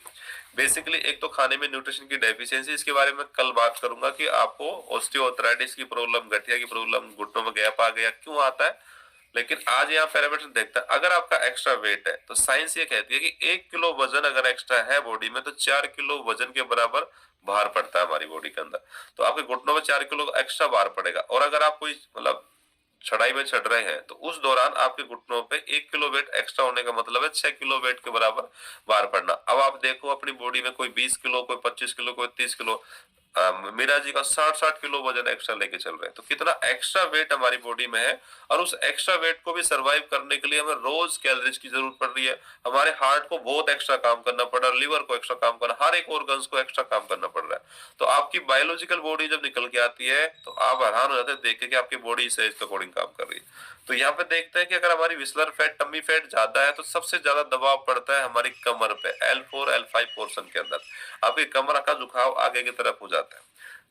बेसिकली एक तो खाने में न्यूट्रिशन की डेफिशिएंसी, इसके बारे में कल बात करूंगा कि आपको ऑस्टियोआर्थराइटिस की प्रॉब्लम, गठिया की प्रॉब्लम, घुटनों में गैप आ गया क्यों आता है। लेकिन आज यहाँ पैरामीटर देखता है, अगर आपका एक्स्ट्रा वेट है तो साइंस ये कहती है कि 1 किलो वजन अगर एक्स्ट्रा है बॉडी में तो 4 किलो वजन के बराबर भार पड़ता है हमारी बॉडी के अंदर। तो आपके घुटनों में 4 किलो एक्स्ट्रा भार पड़ेगा, और अगर आप कोई मतलब चढ़ाई में चढ़ रहे हैं तो उस दौरान आपके घुटनों पे 1 किलो वेट एक्स्ट्रा होने का मतलब है 6 किलो वेट के बराबर भार पड़ना। अब आप देखो अपनी बॉडी में कोई 20 किलो, कोई 25 किलो, कोई 30 किलो, मीरा जी का 60-60 किलो वजन एक्स्ट्रा लेके चल रहे हैं। तो कितना एक्स्ट्रा वेट हमारी बॉडी में है, और उस एक्स्ट्रा वेट को भी सरवाइव करने के लिए हमें रोज कैलोरीज की जरूरत पड़ रही है। हमारे हार्ट को बहुत एक्स्ट्रा काम करना पड़ रहा है, लिवर को एक्स्ट्रा काम करना, हर एक ऑर्गन्स को एक्स्ट्रा काम करना पड़ रहा है। तो आपकी बायोलॉजिकल बॉडी जब निकल के आती है तो आप हैरान हो जाते हैं देख के कि आपकी बॉडी इस एज के अकॉर्डिंग काम कर रही है। तो यहाँ पे देखते हैं कि अगर हमारी विस्लर फैट, टमी फैट ज्यादा है तो सबसे ज्यादा दबाव पड़ता है हमारी कमर पे, L4 L5 पोर्शन के अंदर। आपकी कमर का झुकाव आगे की तरफ हो जाता है,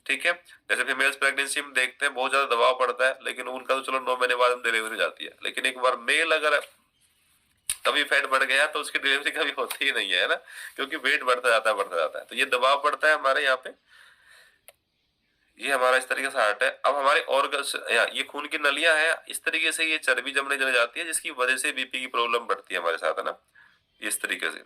ठीक है। जैसे फीमेल्स प्रेगनेंसी में देखते हैं बहुत ज्यादा दबाव पड़ता है, लेकिन उनका तो चलो 9 महीने बाद डिलीवरी जाती है। लेकिन एक बार मेल अगर कभी फैट बढ़ गया तो उसकी डिलीवरी कभी होती ही नहीं है ना, क्योंकि वेट बढ़ता जाता है। तो ये दबाव पड़ता है हमारे यहाँ पे। ये हमारा इस तरीके से हार्ट है। अब हमारे ऑर्गन्स, ये खून की नलियां हैं, इस तरीके से ये चर्बी जमने चली जाती है, जिसकी वजह से बीपी की प्रॉब्लम बढ़ती है हमारे साथ, है ना, इस तरीके से।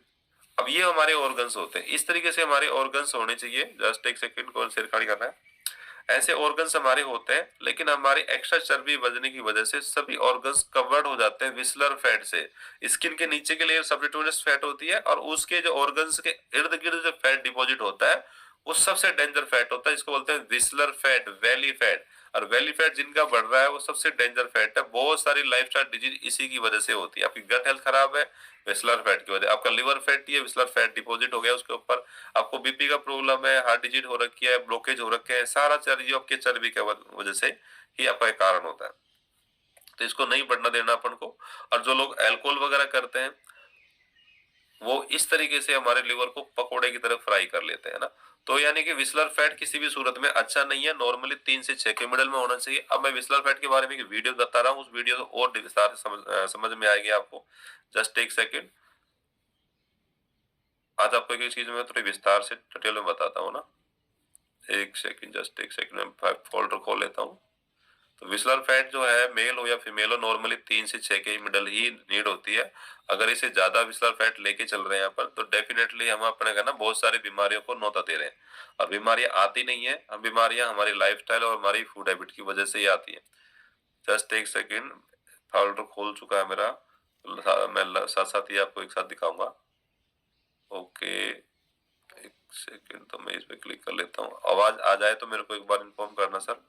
अब ये हमारे ऑर्गन्स होते हैं, इस तरीके से हमारे ऑर्गन्स होने चाहिए। जस्ट एक सेकंड, कौन सिरखाड़ी कर रहा है। ऐसे ऑर्गन्स हमारे होते हैं, लेकिन हमारी एक्स्ट्रा चर्बी बजने की वजह से सभी ऑर्गन्स कवर्ड हो जाते हैं विस्लर फैट से। स्किन के नीचे के लेयर सब्क्यूटेनियस फैट होती है, और उसके जो ऑर्गन्स के इर्द गिर्द जो फैट डिपॉजिट होता है वो सबसे डेंजर फैट होता है, इसको बोलते हैं विस्लर फैट, वैली फैट। और वैली फैट जिनका बढ़ रहा है वो सबसे डेंजर फैट है। बहुत सारी लाइफस्टाइल डिजीज इसी की वजह से होती है। आपकी गट हेल्थ खराब है, विस्लर फैट की वजह। आपका लिवर फैटी है, विस्लर फैट डिपॉजिट हो गया उसके ऊपर। आपको बीपी का प्रॉब्लम है, हार्ट डिजीज हो रखी है, ब्लॉकेज हो रखे हैं, सारा चर्बी आपके चर्बी के वजह से ही आपका कारण होता है। तो इसको नहीं बढ़ना देना अपन को। और जो लोग अल्कोहल वगैरह करते हैं वो इस तरीके से हमारे लिवर को पकोड़े की तरफ फ्राई कर लेते हैं ना। तो यानी कि विस्लर फैट किसी भी सूरत में अच्छा नहीं है, नॉर्मली 3 से 6 के मिडल में होना चाहिए। अब मैं विस्लर फैट के बारे में एक वीडियो बता रहा हूँ, उस वीडियो और विस्तार से समझ में आएगी आपको। जस्ट एक सेकेंड, आज आपको एक चीज में थोड़ी विस्तार से डिटेल में बताता हूँ ना। एक सेकेंड, जस्ट एक सेकेंड, मैं फोल्डर खोल लेता हूँ। तो विस्लर फैट जो है, मेल हो या फीमेल हो, नॉर्मली 3 से 6 के मिडल ही नीड होती है। अगर इसे ज्यादा विस्लर फैट लेके चल रहे हैं यहाँ पर तो डेफिनेटली हम अपने ना बहुत सारी बीमारियों को न्योता दे रहे हैं। और बीमारियां आती नहीं है, हम बीमारियां हमारी लाइफस्टाइल और हमारी फूड हैबिट की वजह से ही आती है। जस्ट एक सेकेंड, फोल्डर खोल चुका है मेरा, मैं साथ साथ ही आपको एक साथ दिखाऊंगा। ओके, एक सेकेंड, तो मैं इस पे क्लिक कर लेता हूँ। आवाज आ जाए तो मेरे को एक बार इन्फॉर्म करना सर।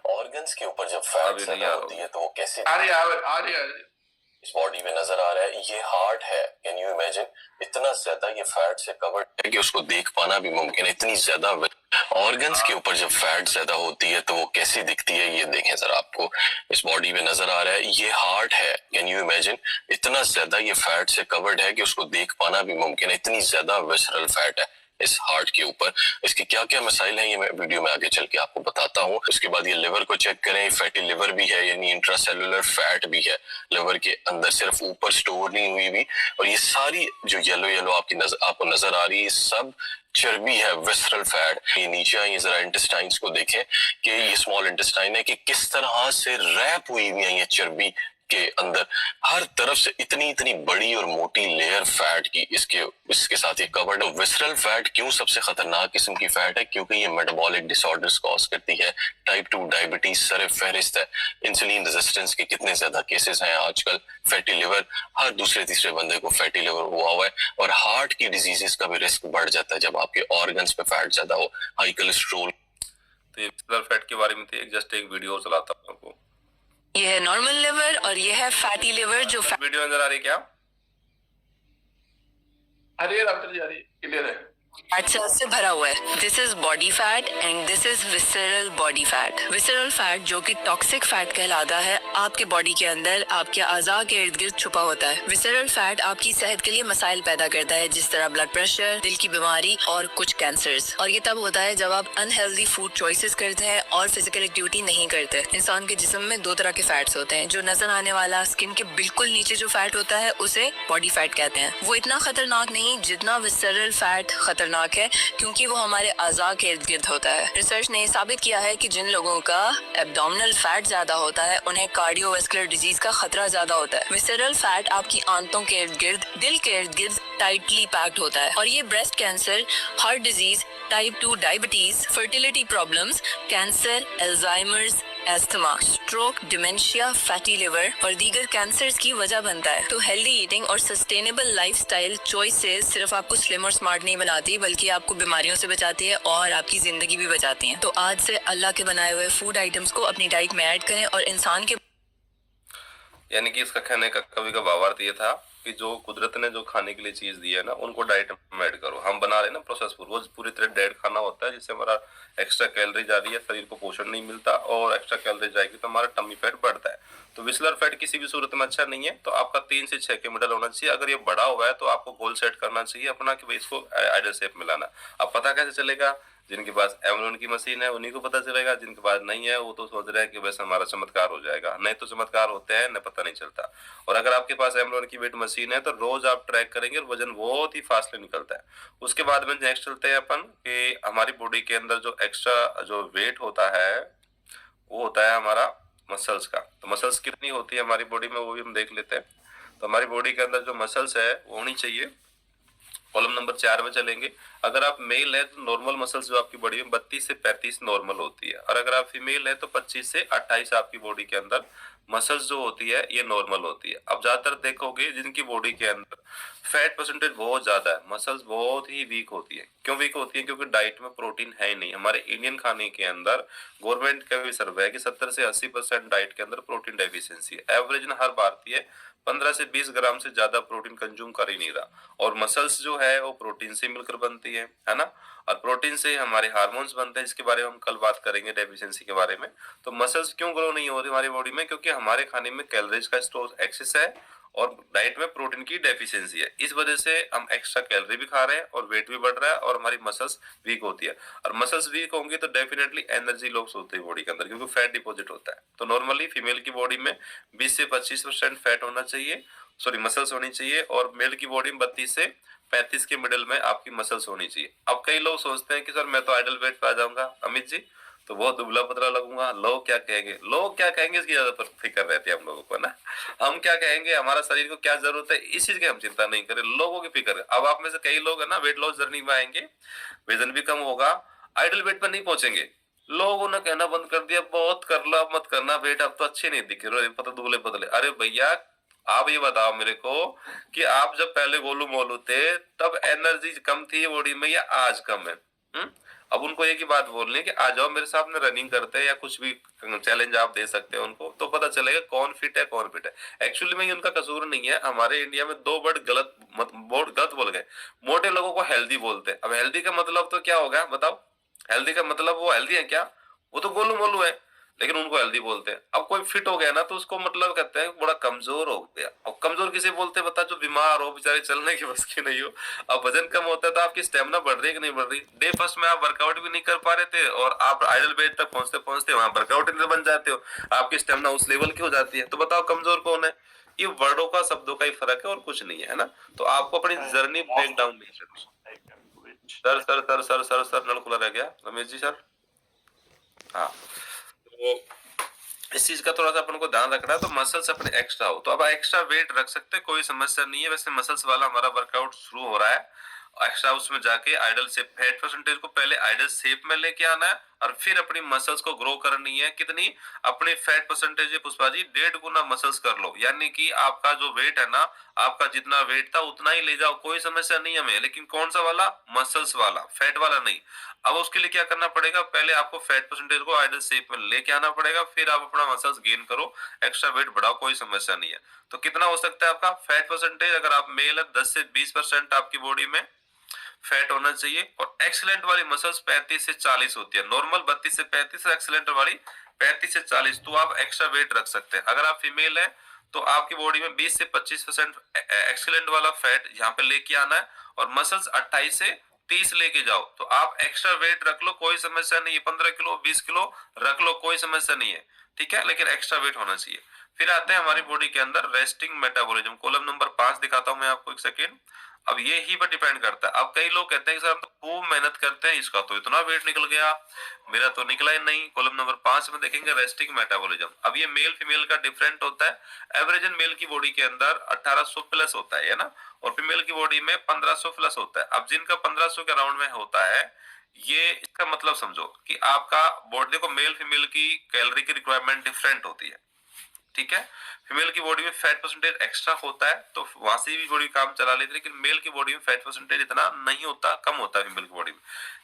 ऑर्गन्स के ऊपर जब फैट ज्यादा होती है तो वो कैसे आ रही है इस बॉडी में नजर आ रहा है। ये हार्ट है, कैन यू इमेजिन, इतना ज्यादा ये फैट से कवर्ड है कि उसको देख पाना भी मुमकिन है, इतनी ज्यादा। ऑर्गन्स के ऊपर जब फैट ज्यादा होती है तो वो कैसी दिखती है, ये देखें सर, आपको इस बॉडी में नजर आ रहा है। ये हार्ट है, कैन यू इमेजिन, इतना ज्यादा ये फैट से कवर्ड है कि उसको देख पाना भी मुमकिन है, इतनी ज्यादा विसरल फैट है इस हार्ट के ऊपर। इसके क्या क्या मसाइल हैं ये मैं वीडियो में आगे चल के आपको बताता हूँ। उसके बाद ये लिवर को चेक करें, फैटी लिवर भी है, यानी इंट्रासेलुलर फैट भी है लिवर के अंदर, सिर्फ ऊपर स्टोर नहीं हुई भी। और ये सारी जो येलो येलो आपको नजर आ रही है, सब चर्बी है, विसरल फैट। ये नीचे आइए जरा, इंटेस्टाइन्स को देखें कि ये स्मॉल इंटेस्टाइन है कि किस तरह से रैप हुई हुई है ये चर्बी के अंदर हर तरफ से इतनी इतनी बड़ी और मोटी लेयर फैट की इसके साथ ये कवर्ड है। विसरल फैट क्यों सबसे खतरनाक किस्म की फैट है? क्योंकि ये मेटाबॉलिक डिसऑर्डर्स कॉज करती है। टाइप 2 डायबिटीज सर फहरिस्त है। इंसुलिन रेजिस्टेंस के कितने ज्यादा केसेस हैं आजकल। फैटी लिवर, हर दूसरे तीसरे बंदे को फैटी लिवर हुआ है। और हार्ट की डिजीजेस का भी रिस्क बढ़ जाता है जब आपके ऑर्गन्स पे फैट ज्यादा हो। High cholesterol. तो ये विसरल फैट के बारे में तो जस्ट एक वीडियो चलाता हूँ आपको। ये है नॉर्मल लिवर और ये है फैटी लिवर। जो वीडियो नजर आ रही है क्या? अरे डॉक्टर जी, आ रही क्लियर है। फैट सेल्स से भरा हुआ है। This is body fat and this is visceral body fat. Visceral fat जो कि टॉक्सिक फैट कहलाता है, आपके बॉडी के अंदर आपके अज़ा के इर्द गिर्द छुपा होता है। विसरल फैट आपकी सेहत के लिए मसाइल पैदा करता है, जिस तरह ब्लड प्रेशर, दिल की बीमारी और कुछ कैंसर्स। और ये तब होता है जब आप अनहेल्दी फूड चॉइसेस करते हैं और फिजिकल एक्टिविटी नहीं करते। इंसान के जिस्म में दो तरह के फैट्स होते हैं। जो नजर आने वाला स्किन के बिल्कुल नीचे जो फैट होता है उसे बॉडी फैट कहते हैं। वो इतना खतरनाक नहीं जितना विसरल फैट खतरनाक है, क्योंकि वो हमारे अज़ा के इर्द गिर्द होता है। रिसर्च ने साबित किया है कि जिन लोगों का एब्डोमिनल फैट ज्यादा होता है उन्हें कार्डियोवैस्कुलर डिजीज का खतरा ज्यादा होता है। विसरल फैट आपकी आंतों के इर्द गिर्द, दिल के इर्द गिर्द टाइटली पैक्ड होता है और ये breast cancer, heart disease, type 2 diabetes, fertility problems, cancer, Alzheimer's, asthma, stroke, dementia, fatty liver और दीगर कैंसर्स की वजह बनता है। तो हेल्दी ईटिंग और सस्टेनेबल लाइफस्टाइल चॉइसेस सिर्फ आपको स्लिम और स्मार्ट नहीं बनाती, बल्कि आपको बीमारियों से बचाती है और आपकी जिंदगी भी बचाती है। तो आज से अल्लाह के बनाए हुए फूड आइटम्स को अपनी डाइट में ऐड करें और इंसान के यानी कि इसका कहने का कभी का भावार्थ ये था कि जो कुदरत ने जो खाने के लिए चीज दी है ना, उनको डाइट में ऐड करो। हम बना रहे हैं ना प्रोसेस फूड, वो पूरी तरह डेड खाना होता है, जिससे हमारा एक्स्ट्रा कैलोरी जा रही है, शरीर को पोषण नहीं मिलता और एक्स्ट्रा कैलोरी जाएगी तो हमारा टमी फैट बढ़ता है। तो विसलर फैट किसी भी सूरत में अच्छा नहीं है। तो आपका 3 से 6 के मिडल होना चाहिए। अगर ये बड़ा हुआ है तो आपको गोल सेट करना चाहिए अपना कि भाई इसको आइडियल शेप में लाना। अब पता कैसे चलेगा? जिनके पास एमरोन की मशीन है उन्हीं को पता चलेगा, जिनके पास नहीं है वो तो सोच रहे हैं कि बस हमारा चमत्कार हो जाएगा। नहीं तो चमत्कार होते हैं न पता नहीं चलता। और अगर आपके पास एमरोन की वेट मशीन है तो रोज आप ट्रैक करेंगे और वजन बहुत ही फास्टली निकलता है। उसके बाद में नेक्स्ट चलते हैं अपन कि हमारी बॉडी के अंदर जो एक्स्ट्रा जो वेट होता है वो होता है हमारा मसल्स का। तो मसल्स कितनी होती है हमारी बॉडी में वो भी हम देख लेते हैं। तो हमारी बॉडी के अंदर जो मसल्स है वो होनी चाहिए, कॉलम नंबर 4 में चलेंगे। अगर आप मेल है तो नॉर्मल मसल्स जो आपकी बॉडी में 32 से 35 नॉर्मल होती है, और अगर आप फीमेल है तो 25 से 28 आपकी बॉडी के अंदर मसल्स जो होती है ये नॉर्मल होती है। अब ज्यादातर देखोगे जिनकी बॉडी के अंदर फैट परसेंटेज बहुत ज्यादा है, मसल्स बहुत ही वीक होती है। क्यों वीक होती है? क्योंकि डाइट में प्रोटीन है ही नहीं। हमारे इंडियन खाने के अंदर गवर्नमेंट का भी सर्वे है कि 70 से 80% डाइट के अंदर प्रोटीन डेफिशिएंसी है। एवरेज ना हर भारतीय 15 से 20 ग्राम से ज्यादा प्रोटीन कंज्यूम कर ही नहीं रहा। और मसल्स जो है वो प्रोटीन से मिलकर बनती है ना। और प्रोटीन से हमारे हार्मोन्स बनते हैं, जिसके बारे में हम कल बात करेंगे डेफिशिएंसी के बारे में। तो मसल्स क्यों ग्रो नहीं हो रही हमारी बॉडी में? क्योंकि हमारे खाने में कैलोरीज का स्टोर एक्सेस है और डाइट में प्रोटीन की डेफिशिएंसी है। इस वजह से हम एक्स्ट्रा कैलोरी भी खा रहे हैं और वेट भी बढ़ रहा है और हमारी मसल्स वीक होती है। और मसल्स वीक होंगी तो डेफिनेटली एनर्जी लॉस होती है बॉडी के अंदर, क्योंकि फैट डिपॉजिट होता है। तो नॉर्मली फीमेल की बॉडी में 20 से 25% फैट होना चाहिए, सॉरी मसल्स होनी चाहिए, और मेल की बॉडी में 32 से 35 के मिडिल में आपकी मसल्स होनी चाहिए। अब कई लोग सोचते हैं कि सर मैं तो आइडल वेट पे आ जाऊंगा अमित जी, तो बहुत दुबला पतला लगूंगा, लोग क्या कहेंगे, लोग क्या कहेंगे इसकी ज्यादा फिक्र रहती है हम लोगों को ना। हम क्या कहेंगे, हमारा शरीर को क्या जरूरत है, इस चीज की हम चिंता नहीं करें, लोगों की फिक्र है। अब आप में से कई लोग है ना वेट लॉस जर्नी में आएंगे, वजन भी कम होगा, आइडल वेट पर नहीं पहुंचेंगे। लोगों ने कहना बंद कर दिया बहुत कर लो मत करना वेट, अब तो अच्छे नहीं दिख रहे पता दुबले पतले। अरे भैया आप ये बताओ मेरे को कि आप जब पहले गोलू मोलू थे तब एनर्जी कम थी बॉडी में या आज कम है? अब उनको एक ही बात बोलनी है कि आ जाओ मेरे साथ में रनिंग करते हैं या कुछ भी चैलेंज आप दे सकते हैं उनको, तो पता चलेगा कौन फिट है कौन फिट है। एक्चुअली में ये उनका कसूर नहीं है। हमारे इंडिया में 2 वर्ड गलत बोल गए। मोटे लोगों को हेल्दी बोलते हैं। अब हेल्दी का मतलब तो क्या होगा बताओ? हेल्दी का मतलब वो हेल्दी है क्या? वो तो गोलू मोलू है, लेकिन उनको हेल्दी बोलते हैं। अब कोई फिट हो गया ना तो उसको मतलब कहते हैं बड़ा कमजोर हो गया। और कमजोर किसे बोलते हैं बता? जो बीमार हो, बेचारे चलने की बस की नहीं हो। अब वजन कम होता है तो आपकी स्टेमिना बढ़ रही है कि नहीं बढ़ रही? डे फर्स्ट में आप वर्कआउट भी नहीं कर पा रहे थे और आप आइडल वेट तक पहुंचते पहुंचते वहां वर्कआउट बन जाते हो, आपकी स्टेमिना उस लेवल की हो जाती है। तो बताओ कमजोर कौन है? ये वर्डों का, शब्दों का ही फर्क है और कुछ नहीं है ना। तो आपको अपनी जर्नी ब्रेक डाउन नहीं करनी। Sir sir sir sir sir sir नल खुला रह गया रमेश जी सर। हाँ, तो इस चीज का थोड़ा सा अपन को ध्यान रखना है। तो मसल्स अपने एक्स्ट्रा हो तो अब एक्स्ट्रा वेट रख सकते हैं, कोई समस्या नहीं है। वैसे मसल्स वाला हमारा वर्कआउट शुरू हो रहा है, एक्स्ट्रा उसमें जाके आइडल शेप, फैट परसेंटेज को पहले आइडल शेप में लेके आना है और फिर अपनी मसल्स को ग्रो करनी है। कितनी? अपनी फैट परसेंटेज पुष्पा जी 1.5 गुना मसल्स कर लो, यानी कि आपका जो वेट है ना, आपका जितना वेट था उतना ही ले जाओ, कोई समस्या नहीं हमें। लेकिन कौन सा वाला? मसल्स वाला, फैट वाला नहीं। अब उसके लिए क्या करना पड़ेगा? पहले आपको फैट परसेंटेज को आइडल शेप में लेके आना पड़ेगा, फिर आप अपना मसल्स गेन करो, एक्स्ट्रा वेट बढ़ाओ, कोई समस्या नहीं है। तो कितना हो सकता है आपका फैट परसेंटेज? अगर आप मेल है 10 से 20% आपकी बॉडी में फैट होना चाहिए। और एक्सीलेंट वाली मसल्स 35 से 40 होती है, नॉर्मल 32 से 35, एक्सीलेंट वाली 35 से 40। तो आप एक्स्ट्रा वेट रख सकते हैं। अगर आप फीमेल है तो आपकी बॉडी में 20 से 25% एक्सीलेंट वाला फैट यहाँ पे लेके आना है और मसल्स 28 से 30 लेके जाओ। तो आप एक्स्ट्रा वेट रख लो, कोई समस्या नहीं है। 15 किलो 20 किलो रख लो, कोई समस्या नहीं है, ठीक है, लेकिन एक्स्ट्रा वेट होना चाहिए। फिर आते हैं हमारी बॉडी के अंदर रेस्टिंग मेटाबॉलिज्म, कॉलम नंबर 5 दिखाता हूं मैं आपको, एक सेकेंड। अब ये ही पर डिपेंड करता है। अब कई लोग कहते हैं कि सर हम तो खूब मेहनत करते हैं, इसका तो इतना वेट निकल गया, मेरा तो निकला ही नहीं। कॉलम नंबर 5 में देखेंगे रेस्टिंग मेटाबॉलिज्म। अब ये मेल फीमेल का डिफरेंट होता है। एवरेज मेल की बॉडी के अंदर 1800 प्लस होता है ना, और फीमेल की बॉडी में 1500 प्लस होता है। अब जिनका 1500 के अराउंड में होता है, ये इसका मतलब समझो कि आपका बॉडी को मेल फीमेल की कैलोरी की रिक्वायरमेंट डिफरेंट होती है, ठीक है। फीमेल की बॉडी में फैट परसेंटेज एक्स्ट्रा होता है तो वहां से भी बॉडी काम चला लेती है, लेकिन मेल की बॉडी में फैट परसेंटेज इतना नहीं होता, कम होता है फीमेल की बॉडी में।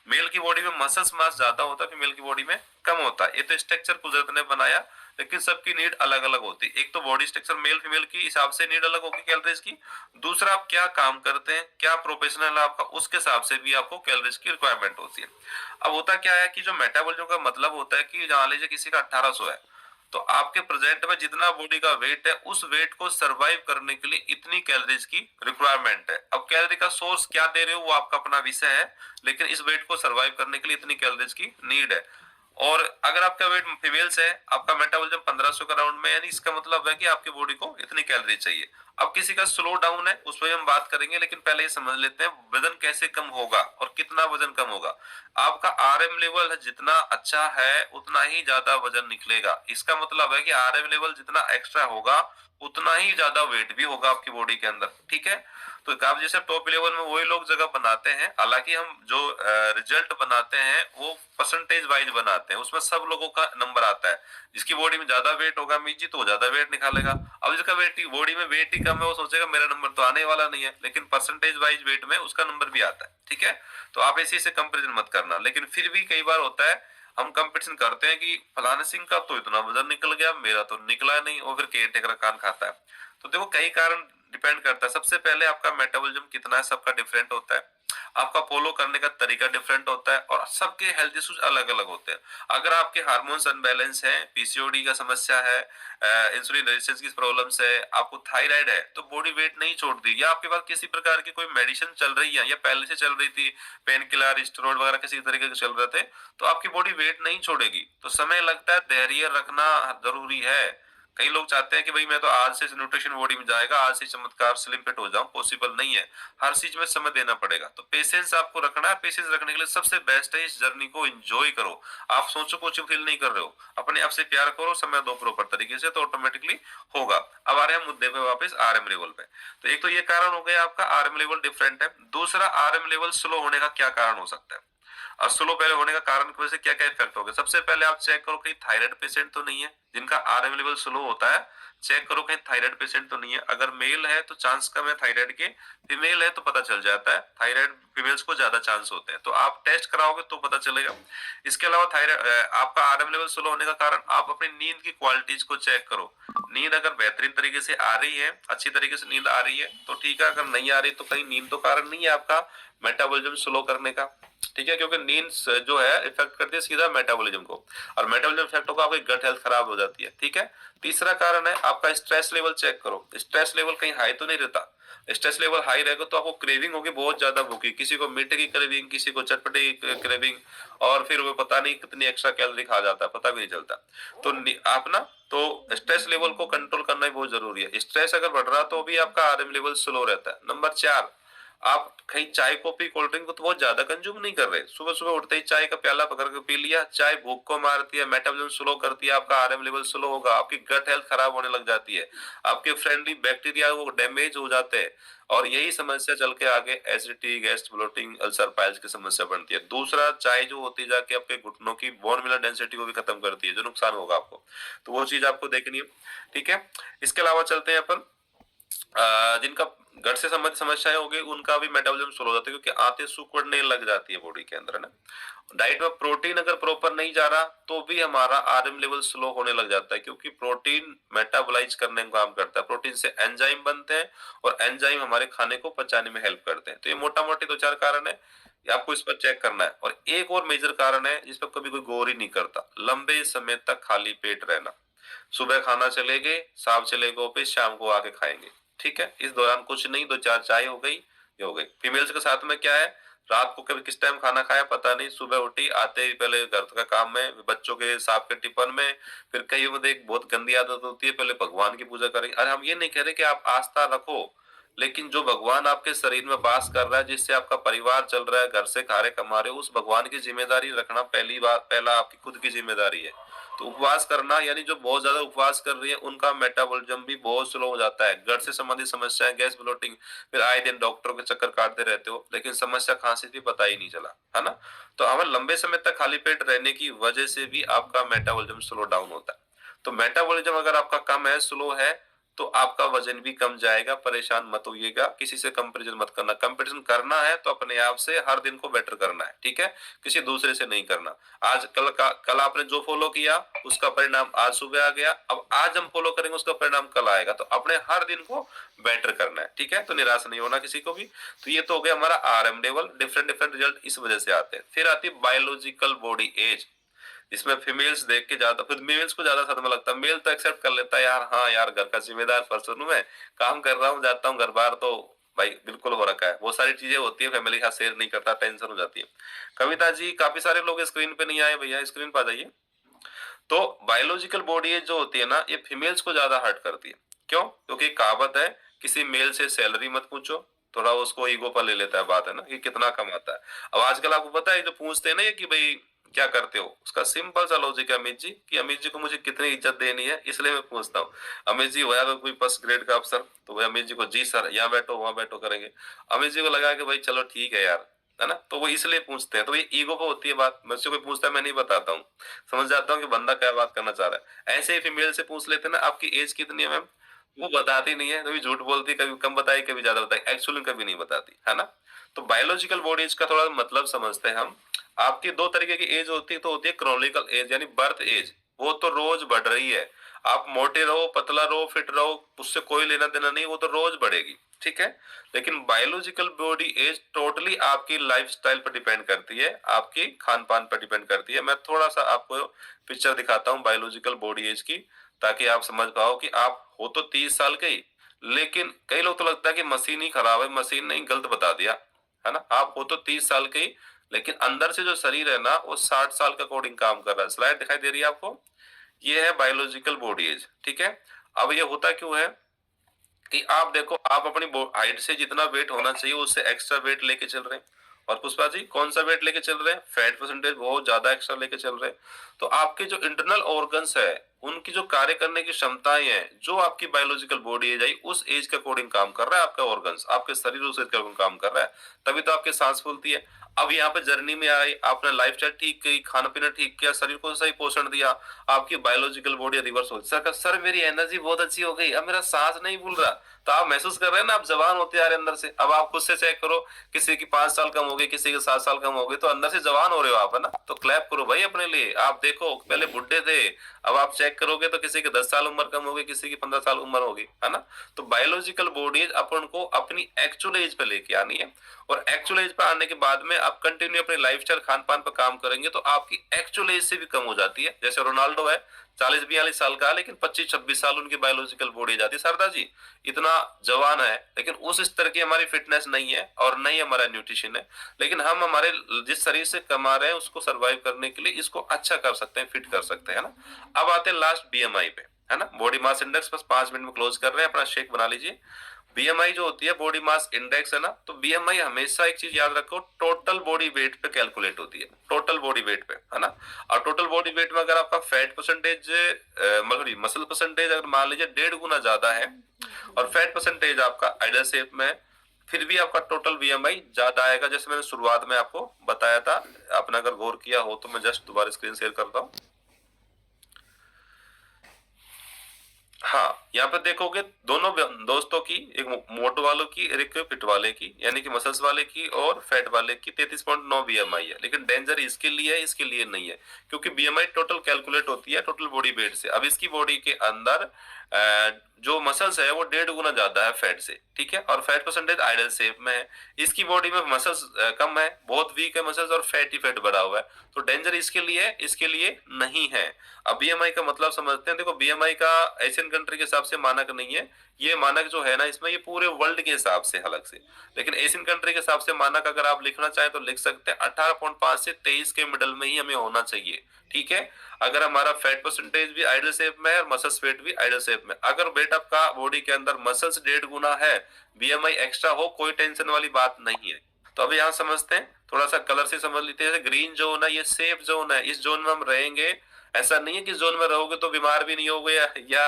मेल की बॉडी में मसल्स मास ज्यादा होता है, फीमेल की बॉडी में कम होता है। ये तो स्ट्रक्चर कुदरत ने बनाया, लेकिन सबकी नीड अलग अलग होती है। एक तो बॉडी स्ट्रक्चर मेल फीमेल की हिसाब से नीड अलग होगी कैलोरीज की, दूसरा आप क्या काम करते हैं, क्या प्रोफेशनल है आपका, उसके हिसाब से भी आपको कैलोरीज की रिक्वायरमेंट होती है। अब होता क्या है कि जो मेटाबॉलिज्म का मतलब होता है कि मान लीजिए किसी का 1800 है, तो आपके प्रेजेंट में जितना बॉडी का वेट है, उस वेट को सरवाइव करने के लिए इतनी कैलोरीज की रिक्वायरमेंट है। अब कैलोरी का सोर्स क्या दे रहे हो वो आपका अपना विषय है, लेकिन इस वेट को सरवाइव करने के लिए इतनी कैलोरीज की नीड है। और अगर आपका वेट फीमेल्स है, आपका मेटाबॉलिज्म 1500 के राउंड में, यानी इसका मतलब है कि आपकी बॉडी को इतनी कैलोरी चाहिए। अब किसी का स्लो डाउन है, उस पर हम बात करेंगे, लेकिन पहले ये समझ लेते हैं वजन कैसे कम होगा और कितना वजन कम होगा। आपका आरएम लेवल जितना अच्छा है उतना ही ज्यादा वजन निकलेगा। इसका मतलब है कि आरएम लेवल जितना एक्स्ट्रा होगा उतना ही ज्यादा वेट भी होगा आपकी बॉडी के अंदर, ठीक है। तो आप जैसे टॉप लेवल में वही लोग जगह बनाते हैं, हालांकि हम जो रिजल्ट बनाते हैं वो परसेंटेज वाइज बनाते हैं, उसमें सब लोगों का नंबर आता है। जिसकी बॉडी में ज्यादा वेट होगा मीजी, तो ज्यादा वेट निकालेगा। अब जिसका वेट बॉडी में वेट ही कम है, वो सोचेगा मेरा नंबर तो आने वाला नहीं है, लेकिन परसेंटेज वाइज वेट में उसका नंबर भी आता है, ठीक है। तो आप इसी से कंपेरिजन मत करना। लेकिन फिर भी कई बार होता है हम कंपटीशन करते हैं कि फलाने सिंह का तो इतना वजन निकल गया, मेरा तो निकला नहीं, और फिर केयर टेकर कान खाता है। तो देखो कई कारण डिपेंड करता है। सबसे पहले आपका मेटाबॉलिज्म कितना है, सबका डिफरेंट होता है। आपका फॉलो करने का तरीका डिफरेंट होता है, और सबके हेल्थ इश्यूज अलग अलग होते हैं। अगर आपके हार्मोन्स अनबैलेंस है, पीसीओडी का समस्या है, इंसुलिन रेजिस्टेंस की प्रॉब्लम्स है, आपको थायराइड है, तो बॉडी वेट नहीं छोड़ती, या आपके पास किसी प्रकार की कोई मेडिसिन चल रही है या पहले से चल रही थी, पेन किलर स्टेरॉइड वगैरह किसी तरीके के चल रहे थे, तो आपकी बॉडी वेट नहीं छोड़ेगी। तो समय लगता है, धैर्य रखना जरूरी है। कई लोग चाहते हैं कि भाई मैं तो आज से न्यूट्रिशन बॉडी में जाएगा, आज से चमत्कार स्लिम फिट हो जाऊं, पॉसिबल नहीं है। हर चीज में समय देना पड़ेगा। तो पेशेंस आपको रखना है। पेशेंस रखने के लिए सबसे बेस्ट है इस जर्नी को एंजॉय करो। आप सोचो कुछ फील नहीं कर रहे हो, अपने आप से प्यार करो, समय दो प्रॉपर तरीके से, तो ऑटोमेटिकली होगा। अब आ रहे हैं मुद्दे पे वापस, आरएम लेवल पे। तो एक तो ये कारण हो गया आपका आरएम लेवल डिफरेंट है। दूसरा, आरएम लेवल स्लो होने का क्या कारण हो सकता है, और स्लो पहले होने का कारण की वजह से क्या क्या इफेक्ट होगा। सबसे पहले आप चेक करो कहीं थायराइड पेशेंट तो नहीं है, जिनका आरएम लेवल स्लो होता है। चेक करो कहीं थायराइड पेशेंट तो नहीं है। अगर मेल है तो चांस कम है थायराइड के, फीमेल है तो पता चल जाता है। थायराइड फीमेल्स को ज्यादा चांस होते हैं, तो आप टेस्ट कराओगे तो पता चलेगा। इसके अलावा थायराइड आपका आरएम लेवल स्लो होने का कारण, आप अपनी नींद की क्वालिटीज को चेक करो। नींद अगर बेहतरीन तरीके से आ रही है, अच्छी तरीके से नींद आ रही है तो ठीक है, अगर नहीं आ रही तो कहीं नींद तो कारण नहीं है आपका मेटाबॉलिज्म स्लो करने का, ठीक है। क्योंकि नींद जो है इफेक्ट करती है सीधा मेटाबॉलिज्म को, और मेटाबॉलिज्म इफेक्ट होगा आपकी गट हेल्थ खराब हो जाती है, ठीक है। तीसरा कारण है आपका स्ट्रेस लेवल चेक करो। स्ट्रेस लेवल कहीं हाई तो नहीं रहता। स्ट्रेस लेवल हाई रहेगा तो आपको क्रेविंग होगी बहुत ज्यादा भूखी, किसी को मीठे की क्रेविंग, किसी को चटपटे की क्रेविंग, और फिर वो पता नहीं कितनी एक्स्ट्रा कैलोरी खा जाता है, पता भी नहीं चलता। तो आप ना, तो स्ट्रेस लेवल को कंट्रोल करना ही बहुत जरूरी है। स्ट्रेस अगर बढ़ रहा तो भी आपका आरएम लेवल स्लो रहता है। नंबर 4, आप कहीं चाय कॉफी कोल्ड ड्रिंक को तो बहुत ज्यादा कंज्यूम नहीं कर रहे, सुबह सुबह उठते ही चाय का प्याला पकड़ के पी लिया, चाय भूख को मारती है, मेटाबॉलिज्म स्लो करती है, आपका आरएम लेवल स्लो होगा, आपकी गट हेल्थ खराब होने लग जाती है, आपके फ्रेंडली बैक्टीरिया वो डैमेज हो जाते हैं, और यही समस्या चल के आगे acidity, gas, bloating, ulcer, piles की समस्या बनती है। दूसरा, चाय जो होती है जाके आपके घुटनों की बोन मिनरल डेंसिटी को भी खत्म करती है, जो नुकसान होगा आपको, तो वो चीज आपको देखनी है। ठीक है, इसके अलावा चलते हैं अपन जिनका गट से संबंधित समस्याएं हो गई, उनका भी मेटाबॉलिज्म स्लो हो जाता है, क्योंकि आंतें सिकुड़ने लग जाती है बॉडी के अंदर, है ना। डाइट में प्रोटीन अगर प्रॉपर नहीं जा रहा तो भी हमारा आरएम लेवल स्लो होने लग जाता है, क्योंकि प्रोटीन मेटाबोलाइज करने का काम करता है, प्रोटीन से एंजाइम बनते हैं और एंजाइम हमारे खाने को पचाने में हेल्प करते हैं। तो ये मोटा मोटी दो चार कारण है, ये आपको इस पर चेक करना है। और एक और मेजर कारण है जिस पर कभी कोई गौर ही नहीं करता, लंबे समय तक खाली पेट रहना। सुबह खाना चले गए, साहब चले गए ऑफिस, शाम को आके खाएंगे, ठीक है, इस दौरान कुछ नहीं, दो चार चाय हो गई, ये हो गई। फीमेल्स के साथ में क्या है, रात को कभी किस टाइम खाना खाया पता नहीं, सुबह उठी, आते ही पहले घर का काम में, बच्चों के साहब के टिफिन में, फिर कहीं में एक बहुत गंदी आदत होती है, पहले भगवान की पूजा करेंगे। अरे हम ये नहीं कह रहे कि आप आस्था रखो, लेकिन जो भगवान आपके शरीर में वास कर रहा है, जिससे आपका परिवार चल रहा है, घर से खारे कमा रहे हो, उस भगवान की जिम्मेदारी रखना पहला आपकी खुद की जिम्मेदारी है। तो उपवास करना, यानी जो बहुत ज्यादा उपवास कर रही है उनका मेटाबॉलिज्म भी बहुत स्लो हो जाता है, गट से संबंधित समस्याएं, गैस, ब्लोटिंग, फिर आए दिन डॉक्टरों के चक्कर काटते रहते हो, लेकिन समस्या खांसी थी पता ही नहीं चला, है ना। तो हमें लंबे समय तक खाली पेट रहने की वजह से भी आपका मेटाबॉलिज्म स्लो डाउन होता है। तो मेटाबॉलिज्म अगर आपका कम है, स्लो है, तो आपका वजन भी कम जाएगा, परेशान मत होइएगा, किसी से कंपैरिजन मत करना। कंपैरिजन करना है तो अपने आप से हर दिन को बेटर करना है, ठीक है, किसी दूसरे से नहीं करना। कल आपने जो फॉलो किया उसका परिणाम आज सुबह आ गया, अब आज हम फॉलो करेंगे उसका परिणाम कल आएगा, तो अपने हर दिन को बेटर करना है, ठीक है, तो निराश नहीं होना किसी को भी। तो ये तो हो गया हमारा RM level, different different result इस वजह से आते हैं। फिर आती है बायोलॉजिकल बॉडी एज, इसमें फीमेल्स देख के ज्यादा, फिर मेल्स को ज्यादा सदमा लगता है। मेल तो एक्सेप्ट कर लेता है, यार हाँ यार घर का जिम्मेदार पर्सन हूं मैं, काम कर रहा हूँ, जाता हूँ घर बार, तो भाई बिल्कुल हो रखा है, वो सारी चीजें होती है, फैमिली का शेयर नहीं करता, टेंशन हो जाती है। कविता जी, काफी सारे लोग स्क्रीन पे नहीं आए, भैया स्क्रीन पे आ जाइए। तो बायोलॉजिकल बॉडी एज जो होती है ना, ये फीमेल्स को ज्यादा हर्ट करती है। क्यों? क्योंकि कहावत है, किसी मेल से सैलरी मत पूछो, थोड़ा उसको ईगो पर ले लेता है बात, है ना, कि कितना कमाता है। अब आजकल आपको पता है जो पूछते हैं ना कि भाई क्या करते हो, उसका सिंपल सा लॉजिक है अमित जी, कि अमित जी को मुझे कितनी इज्जत देनी है, इसलिए मैं पूछता हूँ। अमित जी हुआ कोई फर्स्ट ग्रेड का अफसर, तो भाई अमित जी को जी सर यहाँ बैठो वहां बैठो करेंगे। अमित जी को लगा कि भाई चलो ठीक है यार, है ना, तो वो इसलिए पूछते हैं। तो ये ईगो पे होती है बात, मुझसे कोई पूछता है मैं नहीं बताता हूँ, समझ जाता हूँ कि बंदा क्या बात करना चाह रहा है। ऐसे ही फीमेल से पूछ लेते ना, आपकी एज कितनी है मैम, वो बताती नहीं है, कभी झूठ बोलती, कभी कम बताई, कभी ज्यादा बताई, एक्चुअली कभी नहीं बताती, है ना। तो बायोलॉजिकल बॉडी एज का थोड़ा मतलब समझते हैं हम। आपकी दो तरीके की एज होती है, तो होती है क्रोनिकल एज यानी बर्थ एज, वो तो रोज बढ़ रही है, आप मोटे रहो, पतला रहो, फिट रहो, उससे कोई लेना देना नहीं, वो तो रोज बढ़ेगी, ठीक है। लेकिन बायोलॉजिकल बॉडी एज टोटली आपकी लाइफस्टाइल पर डिपेंड करती है, आपकी खान पान पर डिपेंड करती है। मैं थोड़ा सा आपको पिक्चर दिखाता हूँ बायोलॉजिकल बॉडी एज की, ताकि आप समझ पाओ कि आप हो तो 30 साल के ही, लेकिन कई लोग तो लगता है कि मशीन ही खराब है, मशीन ने गलत बता दिया, है ना। आप हो तो 30 साल के ही, लेकिन अंदर से जो शरीर है ना वो 60 साल के अकॉर्डिंग काम कर रहा है। स्लाइड दिखाई दे रही है आपको, ये है बायोलॉजिकल बॉडी एज, ठीक है। अब ये होता क्यों है कि आप देखो, आप अपनी हाइट से जितना वेट होना चाहिए उससे एक्स्ट्रा वेट लेके चल रहे हैं, और पुष्पा जी कौन सा वेट लेके चल रहे हैं, फैट परसेंटेज बहुत ज्यादा एक्स्ट्रा लेके चल रहे हैं। तो आपके जो इंटरनल ऑर्गन्स है, उनकी जो कार्य करने की क्षमताएं हैं, जो आपकी बायोलॉजिकल बॉडी एज आई उस एज के अकॉर्डिंग काम कर रहा है, आपका ऑर्गन्स, आपके शरीर उस एज के अकॉर्डिंग काम कर रहा है, तभी तो आपकी सांस फूलती है। अब यहाँ पे जर्नी में आए, आपने लाइफस्टाइल ठीक की, खाना पीना ठीक किया, शरीर को सही पोषण दिया, आपकी बायोलॉजिकल बॉडी रिवर्स हो, सर मेरी एनर्जी बहुत अच्छी हो गई, अब मेरा सांस नहीं फूल रहा, तो आप महसूस कर रहे हैं ना, आप जवान होते आ रहे अंदर से। अब आप खुद से चेक करो, किसी की 5 साल कम हो गई, किसी के 7 साल कम हो गई, तो अंदर से जवान हो रहे हो आप, है ना। तो क्लैप करो भाई अपने लिए। आप देखो पहले बुढ़े थे, अब आप चेक करोगे तो किसी के 10 साल उम्र कम हो गई, किसी की 15 साल उम्र होगी, है ना। तो बायोलॉजिकल बॉडी अपन को अपनी एक्चुअल एज पे लेके आनी है, और एक्चुअल एज पे आने के बाद में आप कंटिन्यू अपने लाइफस्टाइल खान पान पर काम करेंगे तो आपकी एक्चुअल एज से भी कम हो जाती है। जैसे रोनाल्डो है 40-42 साल का, लेकिन 25-26 साल उनकी बायोलॉजिकल बॉडी जाती है। सरदार जी इतना जवान है, लेकिन उस स्तर की हमारी फिटनेस नहीं है और नहीं हमारा न्यूट्रिशन है, लेकिन हम हमारे जिस शरीर से कमा रहे हैं उसको सरवाइव करने के लिए इसको अच्छा कर सकते हैं, फिट कर सकते हैं, है ना। अब आते हैं लास्ट बीएमआई पे, है ना, बॉडी मास इंडेक्स। बस 5 मिनट में क्लोज कर रहे हैं, अपना शेक बना लीजिए। बीएमआई जो होती है बॉडी मास इंडेक्स है ना, तो बीएमआई हमेशा एक चीज याद रखो, टोटल बॉडी वेट पे कैलकुलेट होती है, टोटल बॉडी वेट पे, है ना। और टोटल बॉडी वेट में अगर आपका फैट परसेंटेज मसल परसेंटेज अगर मान लीजिए 1.5 गुना ज्यादा है और फैट परसेंटेज आपका आइडियल शेप में, फिर भी आपका टोटल बीएमआई ज्यादा आएगा। जैसे मैंने शुरुआत में आपको बताया था, आपने अगर गौर किया हो तो मैं जस्ट दोबारा स्क्रीन शेयर करता हूँ। हाँ, यहाँ पे देखोगे दोनों दोस्तों की, एक मोटो वालों की और एक फिट वाले की, यानी कि मसल्स वाले की और फैट वाले की 33.9 बीएमआई है। लेकिन डेंजर इसके लिए है, इसके लिए नहीं है, क्योंकि बीएमआई टोटल कैलकुलेट होती है टोटल बॉडी वेट से। अब इसकी बॉडी के अंदर जो मसल्स है वो 1.5 गुना ज्यादा है फैट से, ठीक है, और फैट परसेंटेज आइडियल शेप में है। इसकी बॉडी में मसल्स कम है, बहुत वीक है मसल्स, और फैट ही फैट बढ़ा हुआ है, तो डेंजर इसके लिए है, इसके लिए नहीं है। अब बीएमआई का मतलब समझते हैं। देखो, बीएमआई का एशियन कंट्री के हिसाब से मानक नहीं है, ये मानक जो है ना इसमें, ये पूरे वर्ल्ड के हिसाब से अलग से। लेकिन एशियन कंट्री के हिसाब से मानक अगर आप लिखना चाहें तो लिख सकते हैं 18.5 से 23 के मिडल में ही हमें होना चाहिए, ठीक है। अगर हमारा फैट परसेंटेज भी आइडियल शेप में है और मसल्स वेट भी आइडियल शेप में, अगर वेट आपका बॉडी के अंदर मसल्स 1.5 गुना है, बीएमआई एक्स्ट्रा हो, कोई टेंशन वाली बात नहीं है। तो अब यहाँ समझते हैं, थोड़ा सा कलर से समझ लेते हैं। ग्रीन जोन है, ये सेफ जोन है, इस जोन में हम रहेंगे। ऐसा नहीं है कि जोन में रहोगे तो बीमार भी नहीं होगे या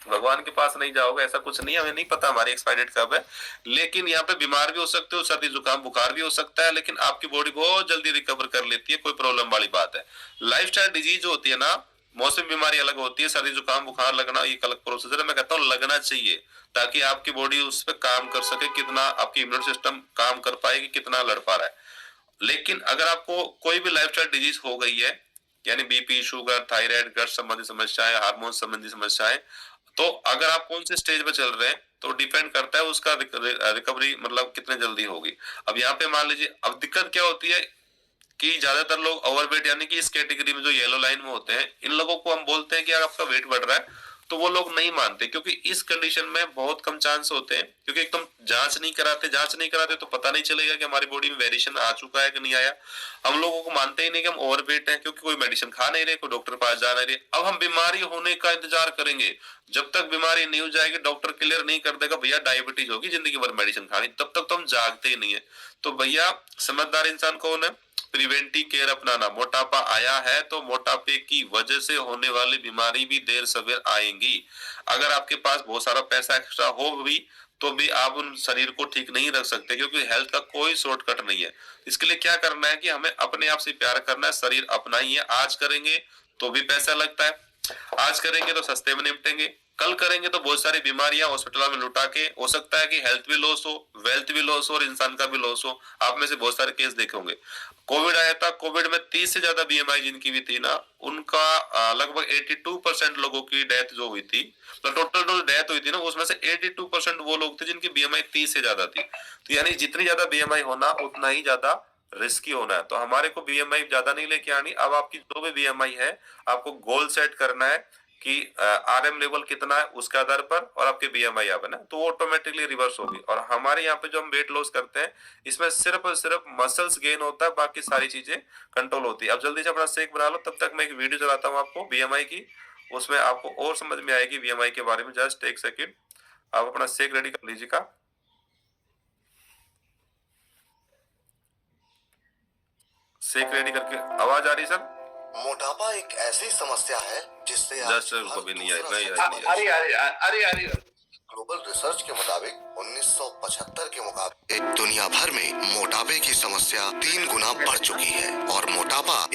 भगवान के पास नहीं जाओगे, ऐसा कुछ नहीं है। हमें नहीं पता हमारी एक्सपायरी डेट कब है, लेकिन यहाँ पे बीमार भी हो सकते हो, सर्दी जुकाम बुखार भी हो सकता है, लेकिन आपकी बॉडी बहुत जल्दी रिकवर कर लेती है, कोई प्रॉब्लम वाली बात है। लाइफस्टाइल डिजीज जो होती है ना, मौसम बीमारी अलग होती है, सर्दी जुकाम बुखार लगना ये अलग प्रोसीजर है। मैं कहता हूँ लगना चाहिए, ताकि आपकी बॉडी उस पर काम कर सके, कितना आपकी इम्यून सिस्टम काम कर पाएगी, कितना लड़ पा रहा है। लेकिन अगर आपको कोई भी लाइफस्टाइल डिजीज हो गई है, यानी बीपी, शुगर, थायराइड, गट संबंधी समस्याएं, हार्मोन संबंधी समस्याएं, तो अगर आप कौन से स्टेज पे चल रहे हैं तो डिपेंड करता है उसका रिकवरी मतलब कितने जल्दी होगी। अब यहाँ पे मान लीजिए, अब दिक्कत क्या होती है कि ज्यादातर लोग ओवरवेट, यानी कि इस कैटेगरी में जो येलो लाइन में होते हैं, इन लोगों को हम बोलते हैं कि अगर आपका वेट बढ़ रहा है, तो वो लोग नहीं मानते, क्योंकि इस कंडीशन में बहुत कम चांस होते हैं, क्योंकि एकदम जांच नहीं कराते तो पता नहीं चलेगा कि हमारी बॉडी में वेरिएशन आ चुका है कि नहीं आया। हम लोगों को मानते ही नहीं कि हम ओवरवेट हैं, क्योंकि कोई मेडिसिन खा नहीं रहे, कोई डॉक्टर पास जा नहीं रहे। अब हम बीमारी होने का इंतजार करेंगे, जब तक बीमारी नहीं हो जाएगी, डॉक्टर क्लियर नहीं कर देगा भैया डायबिटीज होगी, जिंदगी भर मेडिसिन खानी, तब तक तो हम जागते ही नहीं है। तो भैया समझदार इंसान कौन है? प्रिवेंटिव केयर अपनाना। मोटापा आया है तो मोटापे की वजह से होने वाली बीमारी भी देर सवेर आएंगी। अगर आपके पास बहुत सारा पैसा एक्स्ट्रा हो भी तो भी आप उन शरीर को ठीक नहीं रख सकते, क्योंकि हेल्थ का कोई शॉर्टकट नहीं है। इसके लिए क्या करना है कि हमें अपने आप से प्यार करना है, शरीर अपना ही है। आज करेंगे तो भी पैसा लगता है, आज करेंगे तो सस्ते में निपटेंगे, कल करेंगे तो बहुत सारी बीमारियां हॉस्पिटल में लुटा के, हो सकता है कि हेल्थ भी लॉस हो, वेल्थ भी लॉस हो और इंसान का भी लॉस हो। आप में से बहुत सारे केस देखे होंगे। कोविड आया था, कोविड में 30 से ज्यादा बीएमआई जिनकी भी थी ना, उनका लगभग 82% लोगों की डेथ जो हुई थी, तो टोटल जो डेथ हुई थी ना, उसमें से 82% वो लोग थे जिनकी बीएमआई 30 से ज्यादा थी। तो यानी जितनी ज्यादा बीएमआई होना उतना ही ज्यादा रिस्की होना है। तो हमारे को बीएमआई ज्यादा नहीं लेके आनी। अब आपकी जो भी बीएमआई है, आपको गोल सेट करना है कि आरएम लेवल कितना है उसके आधार पर, और आपके बीएमआई आप है ना, तो वो ऑटोमेटिकली रिवर्स होगी। और हमारे यहाँ पे जो हम वेट लॉस करते हैं, इसमें सिर्फ और सिर्फ मसल्स गेन होता है, बाकी सारी चीजें कंट्रोल होती है। अब जल्दी से अपना शेक बना लो, तब तक मैं एक वीडियो चलाता हूँ आपको बीएमआई की, उसमें आपको और समझ में आएगी बीएमआई के बारे में। जस्ट एक सेकेंड, आप अपना शेक रेडी कर लीजिएगा। शेक रेडी करके, आवाज आ रही सर? मोटापा एक ऐसी समस्या है जिससे ग्लोबल रिसर्च के मुताबिक 1975 के मुकाबले दुनिया भर में मोटापे की समस्या 3 गुना बढ़ चुकी है। और मोटापा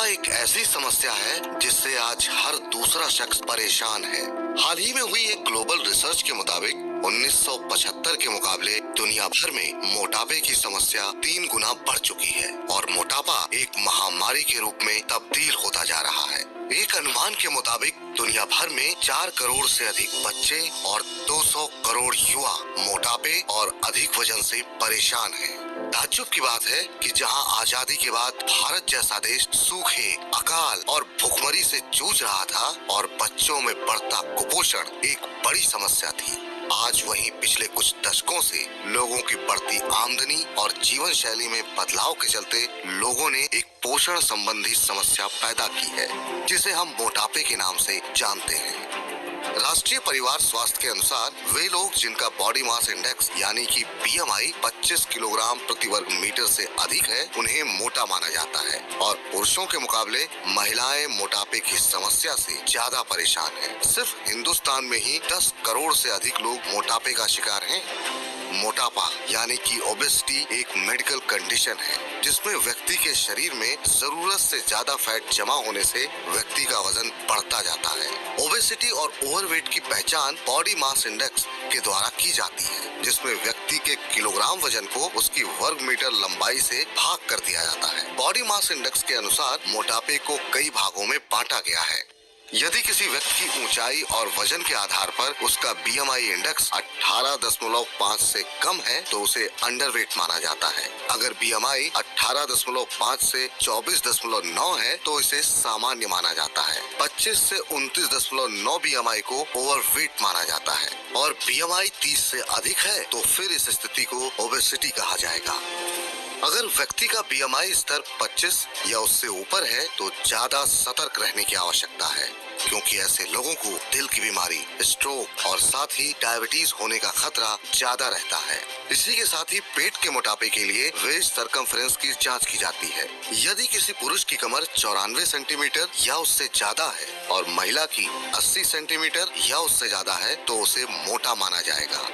एक ऐसी समस्या है जिससे आज हर दूसरा शख्स परेशान है। हाल ही में हुई एक ग्लोबल रिसर्च के मुताबिक 1975 के मुकाबले दुनिया भर में मोटापे की समस्या 3 गुना बढ़ चुकी है और मोटापा एक महामारी के रूप में तब्दील होता जा रहा है। एक अनुमान के मुताबिक दुनिया भर में 4 करोड़ से अधिक बच्चे और 200 करोड़ युवा मोटापे और अधिक वजन से परेशान हैं। ताज्जुब की बात है कि जहां आजादी के बाद भारत जैसा देश सूखे, अकाल और भुखमरी से जूझ रहा था और बच्चों में बढ़ता कुपोषण एक बड़ी समस्या थी, आज वहीं पिछले कुछ दशकों से लोगों की बढ़ती आमदनी और जीवन शैली में बदलाव के चलते लोगों ने एक पोषण संबंधी समस्या पैदा की है, जिसे हम मोटापे के नाम से जानते हैं। राष्ट्रीय परिवार स्वास्थ्य के अनुसार वे लोग जिनका बॉडी मास इंडेक्स यानी कि बीएमआई 25 किलोग्राम प्रति वर्ग मीटर से अधिक है उन्हें मोटा माना जाता है और पुरुषों के मुकाबले महिलाएं मोटापे की समस्या से ज्यादा परेशान हैं। सिर्फ हिंदुस्तान में ही 10 करोड़ से अधिक लोग मोटापे का शिकार हैं। मोटापा यानी कि ओबेसिटी एक मेडिकल कंडीशन है जिसमें व्यक्ति के शरीर में जरूरत से ज्यादा फैट जमा होने से व्यक्ति का वजन बढ़ता जाता है। ओबेसिटी और ओवरवेट की पहचान बॉडी मास इंडेक्स के द्वारा की जाती है जिसमें व्यक्ति के किलोग्राम वजन को उसकी वर्ग मीटर लंबाई से भाग कर दिया जाता है। बॉडी मास इंडेक्स के अनुसार मोटापे को कई भागों में बांटा गया है। यदि किसी व्यक्ति की ऊंचाई और वजन के आधार पर उसका बीएमआई इंडेक्स 18.5 से कम है तो उसे अंडरवेट माना जाता है। अगर बीएमआई 18.5 से 24.9 है तो इसे सामान्य माना जाता है। 25 से 29.9 बीएमआई को ओवरवेट माना जाता है और बीएमआई 30 से अधिक है तो फिर इस स्थिति को ओबेसिटी कहा जाएगा। अगर व्यक्ति का बीएमआई स्तर 25 या उससे ऊपर है तो ज्यादा सतर्क रहने की आवश्यकता है क्योंकि ऐसे लोगों को दिल की बीमारी, स्ट्रोक और साथ ही डायबिटीज होने का खतरा ज्यादा रहता है। इसी के साथ ही पेट के मोटापे के लिए वेस्ट सरकमफ्रेंस की जांच की जाती है। यदि किसी पुरुष की कमर 94 सेंटीमीटर या उससे ज्यादा है और महिला की 80 सेंटीमीटर या उससे ज्यादा है तो उसे मोटा माना जाएगा।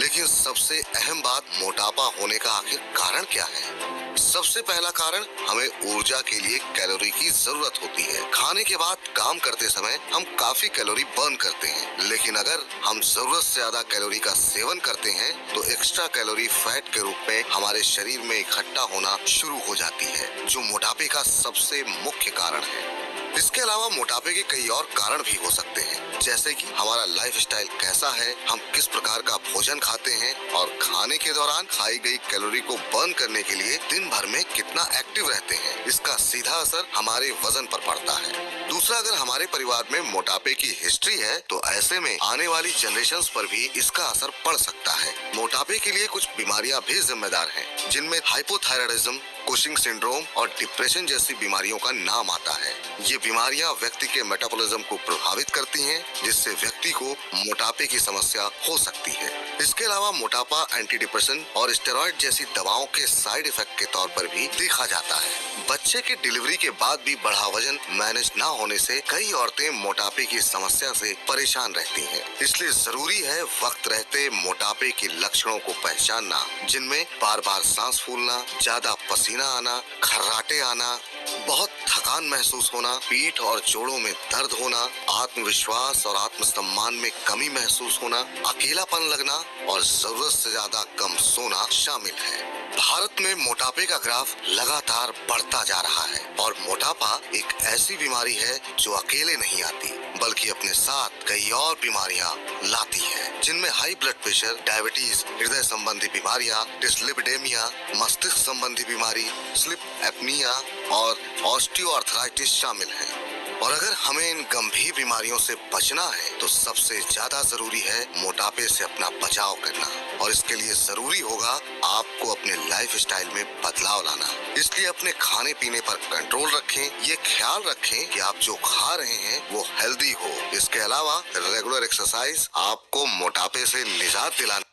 लेकिन सबसे अहम बात मोटापा होने का आखिर कारण क्या है? सबसे पहला कारण हमें ऊर्जा के लिए कैलोरी की जरूरत होती है। खाने के बाद काम करते समय हम काफी कैलोरी बर्न करते हैं, लेकिन अगर हम जरूरत से ज्यादा कैलोरी का सेवन करते हैं तो एक्स्ट्रा कैलोरी फैट के रूप में हमारे शरीर में इकट्ठा होना शुरू हो जाती है जो मोटापे का सबसे मुख्य कारण है। इसके अलावा मोटापे के कई और कारण भी हो सकते हैं जैसे कि हमारा लाइफस्टाइल कैसा है, हम किस प्रकार का भोजन खाते हैं और खाने के दौरान खाई गई कैलोरी को बर्न करने के लिए दिन भर में कितना एक्टिव रहते हैं। इसका सीधा असर हमारे वजन पर पड़ता है। दूसरा, अगर हमारे परिवार में मोटापे की हिस्ट्री है तो ऐसे में आने वाली जनरेशंस पर भी इसका असर पड़ सकता है। मोटापे के लिए कुछ बीमारियां भी जिम्मेदार हैं जिनमें हाइपोथायराइडिज्म, कुशिंग सिंड्रोम और डिप्रेशन जैसी बीमारियों का नाम आता है। ये बीमारियां व्यक्ति के मेटाबॉलिज्म को प्रभावित करती हैं जिससे व्यक्ति को मोटापे की समस्या हो सकती है। इसके अलावा मोटापा एंटी डिप्रेशन और स्टेरॉइड जैसी दवाओं के साइड इफेक्ट के तौर पर भी देखा जाता है। बच्चे की डिलीवरी के बाद भी बढ़ा वजन मैनेज न होने से कई औरतें मोटापे की समस्या से परेशान रहती हैं। इसलिए जरूरी है वक्त रहते मोटापे के लक्षणों को पहचानना जिनमें बार बार सांस फूलना, ज्यादा पसीना आना, खर्राटे आना, बहुत थकान महसूस होना, पीठ और जोड़ों में दर्द होना, आत्मविश्वास और आत्मसम्मान में कमी महसूस होना, अकेलापन लगना और जरूरत से ज्यादा कम सोना शामिल है। भारत में मोटापे का ग्राफ लगातार बढ़ता जा रहा है और मोटापा एक ऐसी बीमारी है जो अकेले नहीं आती बल्कि अपने साथ कई और बीमारियां लाती है जिनमें हाई ब्लड प्रेशर, डायबिटीज, हृदय संबंधी बीमारियां, डिस्लिपिडेमिया, मस्तिष्क संबंधी बीमारी, स्लीप एपनिया और ऑस्टियोआर्थराइटिस शामिल है। और अगर हमें इन गंभीर बीमारियों से बचना है तो सबसे ज्यादा जरूरी है मोटापे से अपना बचाव करना और इसके लिए जरूरी होगा आपको अपने लाइफस्टाइल में बदलाव लाना। इसलिए अपने खाने पीने पर कंट्रोल रखें, ये ख्याल रखें कि आप जो खा रहे हैं वो हेल्दी हो। इसके अलावा रेगुलर एक्सरसाइज आपको मोटापे से निजात दिलाने।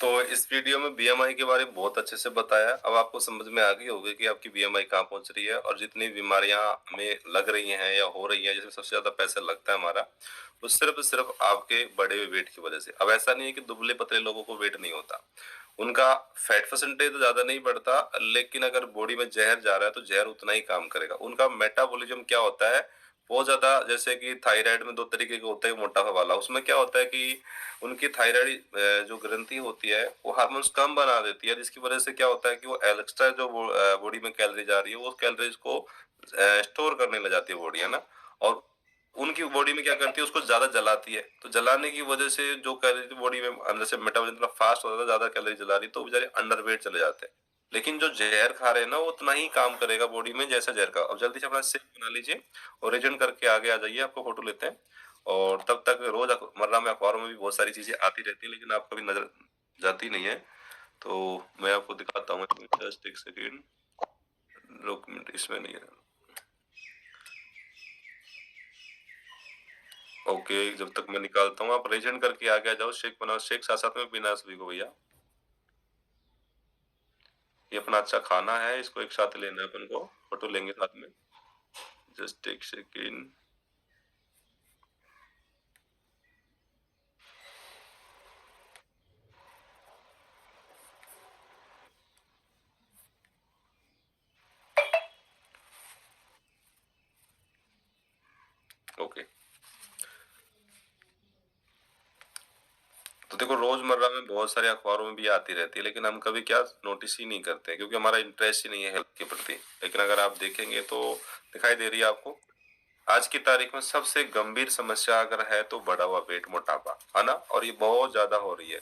तो इस वीडियो में बीएमआई के बारे में बहुत अच्छे से बताया। अब आपको समझ में आ गई होगी कि आपकी बीएमआई कहाँ पहुंच रही है और जितनी बीमारियां हमें लग रही हैं या हो रही हैं, जिसमें सबसे ज्यादा पैसा लगता है हमारा, वो सिर्फ आपके बढ़े हुए वेट की वजह से। अब ऐसा नहीं है कि दुबले पतले लोगों को वेट नहीं होता, उनका फैट परसेंटेज तो ज्यादा नहीं बढ़ता, लेकिन अगर बॉडी में जहर जा रहा है तो जहर उतना ही काम करेगा। उनका मेटाबॉलिज्म क्या होता है बहुत ज्यादा, जैसे कि थायराइड में 2 तरीके के होते हैं मोटापा वाला। उसमें क्या होता है कि उनकी थायराइड जो ग्रंथि होती है वो हार्मोन्स कम बना देती है, जिसकी वजह से क्या होता है कि वो एक्स्ट्रा जो बॉडी में कैलोरी जा रही है वो कैलोरीज को स्टोर करने लग जाती है बॉडी, है ना। और उनकी बॉडी में क्या करती है, उसको ज्यादा जलाती है। तो जलाने की वजह से जो कैलोरी बॉडी में अंदर से मेटाबॉलिज्म फास्ट होता है, ज्यादा कैलोरी जला रही, तो बेचारे अंडरवेट चले जाते हैं। लेकिन जो जहर खा रहे हैं ना वो उतना ही काम करेगा बॉडी में जैसा जहर का। अब जल्दी से अपना सेव बना लीजिए और रिजन करके आगे आ जाइए, आपको फोटो लेते हैं। और तब तक रोज मर्रा में अखबारों में भी बहुत सारी चीजें आती रहती है लेकिन आपको भी नजर जाती नहीं है, तो मैं आपको दिखाता हूँ। जस्ट एक सेकेंड, डॉक्यूमेंट इसमें नहीं है। ओके, जब तक मैं निकालता हूँ आप रेजन करके आगे आ जाओ, शेक बनाओ, शेक साथ साथ में पीना है सभी को भैया। ये अपना अच्छा खाना है, इसको एक साथ लेना है अपन को, फोटो लेंगे साथ में। Just take second. ओके, तो देखो रोजमर्रा में बहुत सारे अखबारों में भी आती रहती है, लेकिन हम कभी क्या नोटिस ही नहीं करते क्योंकि हमारा इंटरेस्ट ही नहीं है हेल्थ के प्रति। लेकिन अगर आप देखेंगे तो दिखाई दे रही है आपको, आज की तारीख में सबसे गंभीर समस्या अगर है तो बढ़ा हुआ वेट, मोटापा, है ना, और ये बहुत ज्यादा हो रही है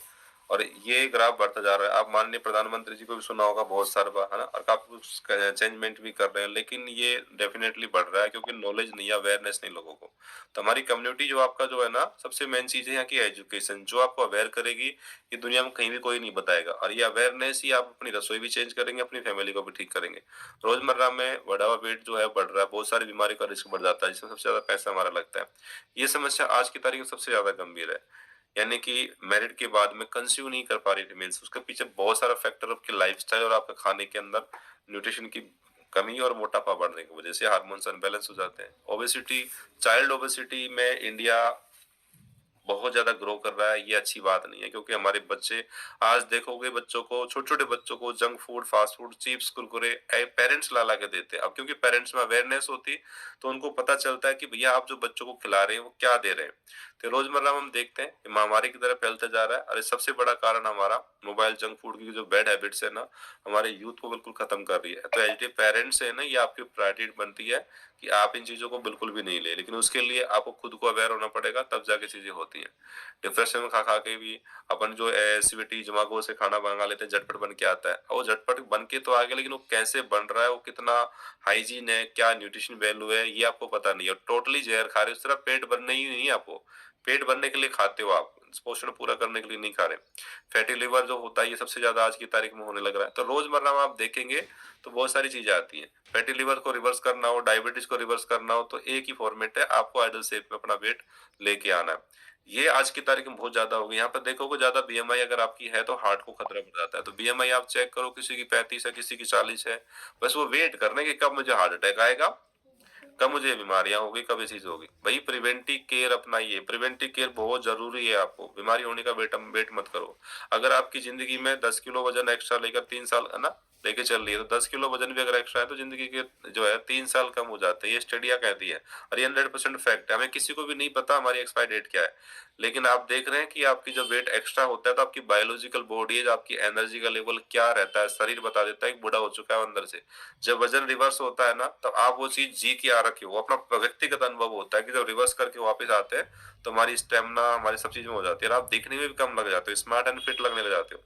और ये ग्राफ बढ़ता जा रहा है। आप माननीय प्रधानमंत्री जी को भी सुना होगा बहुत सारा बार, है ना, और काफी कुछ चेंजमेंट भी कर रहे हैं, लेकिन ये डेफिनेटली बढ़ रहा है क्योंकि नॉलेज नहीं है, अवेयरनेस नहीं लोगों को। तो हमारी कम्युनिटी जो आपका जो है ना, सबसे मेन चीज है यहाँ की एजुकेशन, जो आपको अवेयर करेगी, ये दुनिया में कहीं भी कोई नहीं बताएगा। और ये अवेयरनेस ही आप अपनी रसोई भी चेंज करेंगे, अपनी फैमिली को भी ठीक करेंगे। रोजमर्रा में बढ़ा हुआ वेट जो है बढ़ रहा है, बहुत सारी बीमारी का रिस्क बढ़ जाता है, जिसमें सबसे ज्यादा पैसा हमारा लगता है। ये समस्या आज की तारीख में सबसे ज्यादा गंभीर है, यानी कि मैरिड के बाद में कंज्यूम नहीं कर पा रही फीमेल्स। उसके पीछे बहुत सारा फैक्टर, आपके लाइफस्टाइल और आपके खाने के अंदर न्यूट्रिशन की कमी और मोटापा बढ़ने की वजह से हार्मोन्स अनबैलेंस हो जाते हैं। ओबेसिटी, चाइल्ड ओबेसिटी में इंडिया बहुत ज्यादा ग्रो कर रहा है, ये अच्छी बात नहीं है क्योंकि हमारे बच्चे, आज देखोगे बच्चों को, छोटे छोटे बच्चों को junk food, fast food, chips, Kurkure parents ला ला के देते हैं। अब क्योंकि पेरेंट्स में अवेयरनेस होती तो उनको पता चलता है कि भैया आप जो बच्चों को खिला रहे हैं वो क्या दे रहे हैं। तो रोजमर्रा में हम देखते हैं कि महामारी की तरह फैलता जा रहा है। अरे सबसे बड़ा कारण हमारा मोबाइल, जंक फूड की जो बैड हैबिट्स है ना, हमारे यूथ को बिल्कुल खत्म कर रही है। तो एज ए पेरेंट्स है ना, ये आपकी प्रायोरिटी बनती है कि आप इन चीजों को बिल्कुल भी नहीं ले, लेकिन उसके लिए आपको खुद को अवेयर होना पड़ेगा, तब जाके चीजें होती हैं। डिप्रेशन में खा खा के भी अपन जो एसिडिटी, दिमागों से खाना मंगा लेते हैं, झटपट बन के आता है, और वो झटपट बन के तो आ गया, लेकिन वो कैसे बन रहा है, वो कितना हाइजीन है, क्या न्यूट्रिशन वैल्यू है, ये आपको पता नहीं है। टोटली जहर खा रहे हो, सिर्फ पेट भरने ही नहीं, आपको पेट भरने के लिए खाते हो, आप पोषण पूरा करने के लिए नहीं खा रहे। फैटी लिवर जो होता है ये सबसे ज्यादा आज की तारीख में होने लग रहा है। तो रोजमर्रा में आप देखेंगे तो बहुत सारी चीजें आती हैं। फैटी लिवर को रिवर्स करना हो, डायबिटीज को रिवर्स करना हो, तो एक ही फॉर्मेट है, आपको आइडल शेप में अपना वेट लेके आना है। ये आज की तारीख में बहुत ज्यादा हो गई। यहाँ पर देखोगे ज्यादा बीएमआई अगर आपकी है तो हार्ट को खतरा बढ़ जाता है। तो बीएमआई आप चेक करो, किसी की 35 है, किसी की 40 है, बस वो वेट करने की कब मुझे हार्ट अटैक आएगा, कब मुझे बीमारियां होगी, कब ये चीज होगी। भाई प्रिवेंटिव केयर अपनाइए, प्रिवेंटिव केयर बहुत जरूरी है। आपको बीमारी होने का वेट मत करो। अगर आपकी जिंदगी में 10 किलो वजन एक्स्ट्रा लेकर 3 साल है ना लेके चल रही है, तो 10 किलो वजन भी अगर एक्स्ट्रा है तो जिंदगी के जो है 3 साल कम हो जाते हैं, ये स्टडिया कहती है। और ये 100% फैक्ट है। हमें किसी को भी नहीं पता हमारी एक्सपायरी डेट क्या है, लेकिन आप देख रहे हैं कि आपकी जब वेट एक्स्ट्रा होता है तो आपकी बायोलॉजिकल बॉडी है, आपकी एनर्जी का लेवल क्या रहता है, शरीर बता देता है कि बूढ़ा हो चुका है अंदर से। जब वजन रिवर्स होता है ना, तब आप वो चीज जी के आ रखे हो, अपना व्यक्तिगत अनुभव होता है कि जब रिवर्स करके वापस आते हैं तो हमारी स्टेमिना, हमारी सब चीज में हो जाती है, और आप दिखने में भी कम लग जाते हो, स्मार्ट एंड फिट लगने लग जाते हो।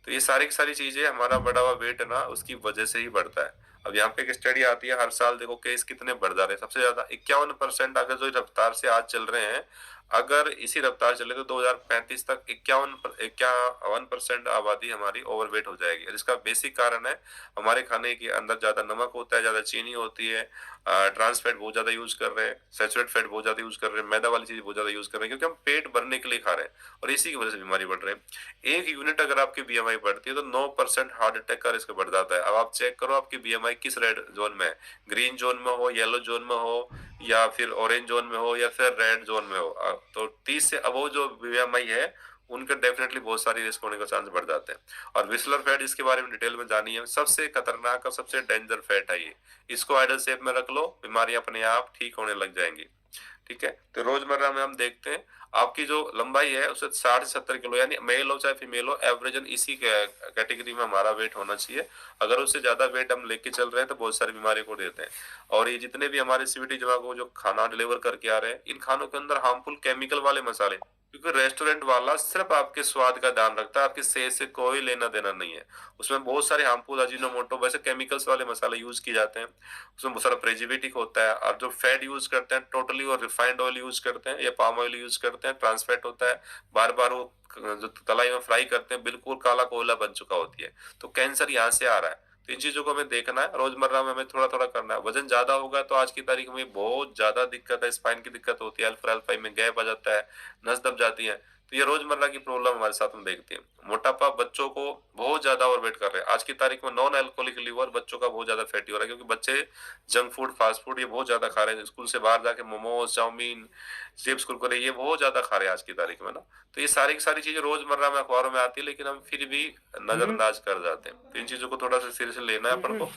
तो ये सारी की सारी चीजें, हमारा बढ़ा हुआ वेट है ना, उसकी वजह से ही बढ़ता है। अब यहाँ पे एक स्टडी आती है, हर साल देखो केस कितने बढ़ जा रहे हैं। सबसे ज्यादा 51% अगर जो रफ्तार से आज चल रहे हैं, अगर इसी रफ्तार चले तो 2035 तक 51% आबादी हमारी ओवरवेट हो जाएगी। और इसका बेसिक कारण है हमारे खाने के अंदर ज्यादा नमक होता है, ज्यादा चीनी होती है, ट्रांस फैट बहुत ज्यादा यूज कर रहे हैं, सैचुरेट फैट बहुत ज्यादा यूज कर रहे हैं, मैदा वाली चीज बहुत ज्यादा यूज कर रहे हैं, क्योंकि हम पेट भरने के लिए खा रहे हैं और इसी की वजह से बीमारी बढ़ रही है। 1 यूनिट अगर आपकी बीएमआई बढ़ती है तो 9% हार्ट अटैक का रिस्क बढ़ जाता है। अब आप चेक करो आपकी बीएमआई किस रेड जोन में है, ग्रीन जोन में हो, येलो जोन में हो, या फिर ऑरेंज जोन में हो, या फिर रेड जोन में हो। तो 30 से अबव जो बीएमआई है उनका डेफिनेटली बहुत सारी रिस्क होने का चांस बढ़ जाते हैं। और विस्लर फैट, इसके बारे में डिटेल में जानिए, सबसे खतरनाक और सबसे डेंजर फैट है ये। इसको आइडल शेप में रख लो, बीमारियां अपने आप ठीक होने लग जाएंगी। ठीक है, तो रोजमर्रा में हम देखते हैं आपकी जो लंबाई है उसे 60 से 70 किलो, यानी मेल हो चाहे फीमेल हो, एवरेजन इसी कैटेगरी में हमारा वेट होना चाहिए। अगर उससे ज्यादा वेट हम लेके चल रहे हैं तो बहुत सारी बीमारी को देते हैं। और ये जितने भी हमारे सीवीटी जमा को जो खाना डिलीवर करके आ रहे हैं, इन खानों के अंदर हार्मफुल केमिकल वाले मसाले, क्योंकि रेस्टोरेंट वाला सिर्फ आपके स्वाद का ध्यान रखता है, आपकी सेहत से कोई लेना देना नहीं है। उसमें बहुत सारे हार्मफुल अजीनोमोटो वैसे केमिकल्स वाले मसाले यूज किए जाते हैं, उसमें बहुत सारा प्रेजर्वेटिव होता है। और जो फैट यूज करते हैं टोटली वो रिफाइंड ऑयल यूज करते हैं या पाम ऑयल यूज करते हैं, ट्रांस फैट होता है। बार बार वो जो तलाई में फ्राई करते हैं बिल्कुल काला कोयला बन चुका होती है। तो कैंसर यहाँ से आ रहा है। तो इन चीजों को हमें देखना है, रोजमर्रा में हमें थोड़ा थोड़ा करना है। वजन ज्यादा होगा तो आज की तारीख में बहुत ज्यादा दिक्कत है, स्पाइन की दिक्कत होती है, L4 L5 में गैप आ जाता है, नस दब जाती है। तो ये रोजमर्रा की प्रॉब्लम हमारे साथ में देखते हैं। मोटापा बच्चों को बहुत ज्यादा ओवरवेट कर रहे हैं आज की तारीख में। नॉन अल्कोहलिक लिवर बच्चों का बहुत ज्यादा फैटी हो रहा है, क्योंकि बच्चे जंक फूड, फास्ट फूड ये बहुत ज्यादा खा रहे हैं। स्कूल से बाहर जाके मोमोज, चाउमीन, चिप्स, कुरकुरे ये बहुत ज्यादा खा रहे हैं आज की तारीख में ना। तो ये सारी की सारी चीजें रोजमर्रा में अखबारों में आती है, लेकिन हम फिर भी नजरअंदाज कर जाते हैं। तो इन चीजों को थोड़ा सा सीरियस लेना है अपन को।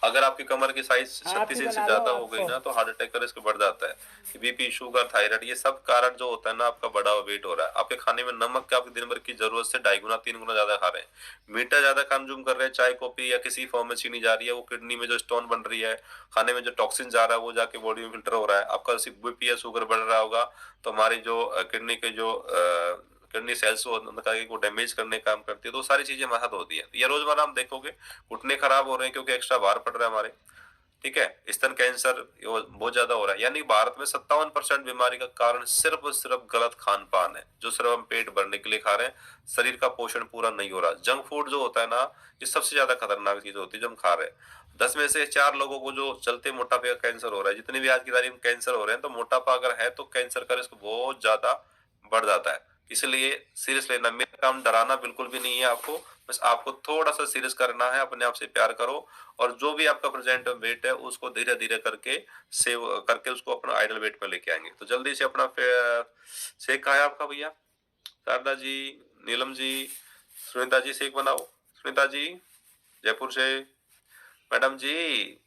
अगर आपकी कमर की साइज 36 इंच से ज्यादा हो गई ना, तो हार्ट अटैक का रिस्क बढ़ जाता है। बीपी, शुगर, थायराइड ये सब कारण जो होता है ना, आपका बढ़ा हुआ वेट हो रहा है। आपके खाने में नमक के आपके दिन भर की जरूरत से 2.5 गुना 3 गुना ज्यादा खा रहे हैं। मीठा ज्यादा कंज्यूम कर रहे हैं, चाय कॉफी या किसी फॉर्म में चीनी जा रही है, वो किडनी में जो स्टोन बन रही है, खाने में जो टॉक्सिन जा रहा है वो जाके बॉडी में फिल्टर हो रहा है। आपका बीपी या शुगर बढ़ रहा होगा तो हमारी जो किडनी के जो किडनी सेल्स को डैमेज करने का काम करती है। तो सारी चीजें हमारे साथ होती है। ये रोजमर्रा हम देखोगे घुटने खराब हो रहे हैं क्योंकि एक्स्ट्रा भार पड़ रहा है हमारे, ठीक है। स्तन कैंसर बहुत ज्यादा हो रहा है। यानी भारत में 57% बीमारी का कारण सिर्फ और सिर्फ गलत खान पान है, जो सिर्फ हम पेट भरने के लिए खा रहे हैं, शरीर का पोषण पूरा नहीं हो रहा। जंक फूड जो होता है ना, ये सबसे ज्यादा खतरनाक चीज होती है जो हम खा रहे हैं। 10 में से 4 लोगों को जो चलते मोटापे का कैंसर हो रहा है। जितने भी आज की तारीख में कैंसर हो रहे हैं, तो मोटापा अगर है तो कैंसर का रिस्क बहुत ज्यादा बढ़ जाता है। इसलिए सीरियस लेना। मेरा काम डराना बिल्कुल भी नहीं है आपको, बस आपको थोड़ा सा सीरियस करना है। अपने आप से प्यार करो और जो भी आपका प्रेजेंट वेट है उसको धीरे धीरे करके सेव करके उसको अपना आइडल वेट पर लेके आएंगे। तो जल्दी से अपना शेक कहा है आपका भैया? शारदा जी, नीलम जी, सुनीता जी शेक बनाओ। सुनीता जी जयपुर से, मैडम जी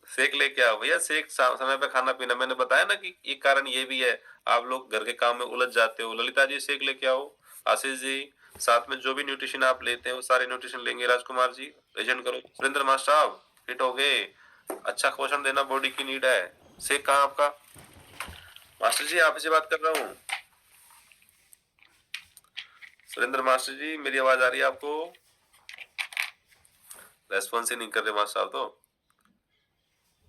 शेक लेके आओ भैया। शेक समय पे खाना पीना। मैंने बताया ना कि एक कारण ये भी है, आप लोग घर के काम में उलझ जाते हो। ललिता जी शेक लेके आओ। आशीष जी साथ में जो भी न्यूट्रिशन आप लेते हैं वो सारे न्यूट्रिशन लेंगे। राजकुमार जी प्रेजेंट करो। सुरेंद्र मास्टर साहब फिट हो गए। अच्छा पोषण देना बॉडी की नीड है। शेक कहाँ आपका? मास्टर जी आप से बात कर रहा हूँ। सुरेंद्र मास्टर जी मेरी आवाज आ रही है आपको? रेस्पॉन्स ही नहीं कर रहे मास्टर साहब। तो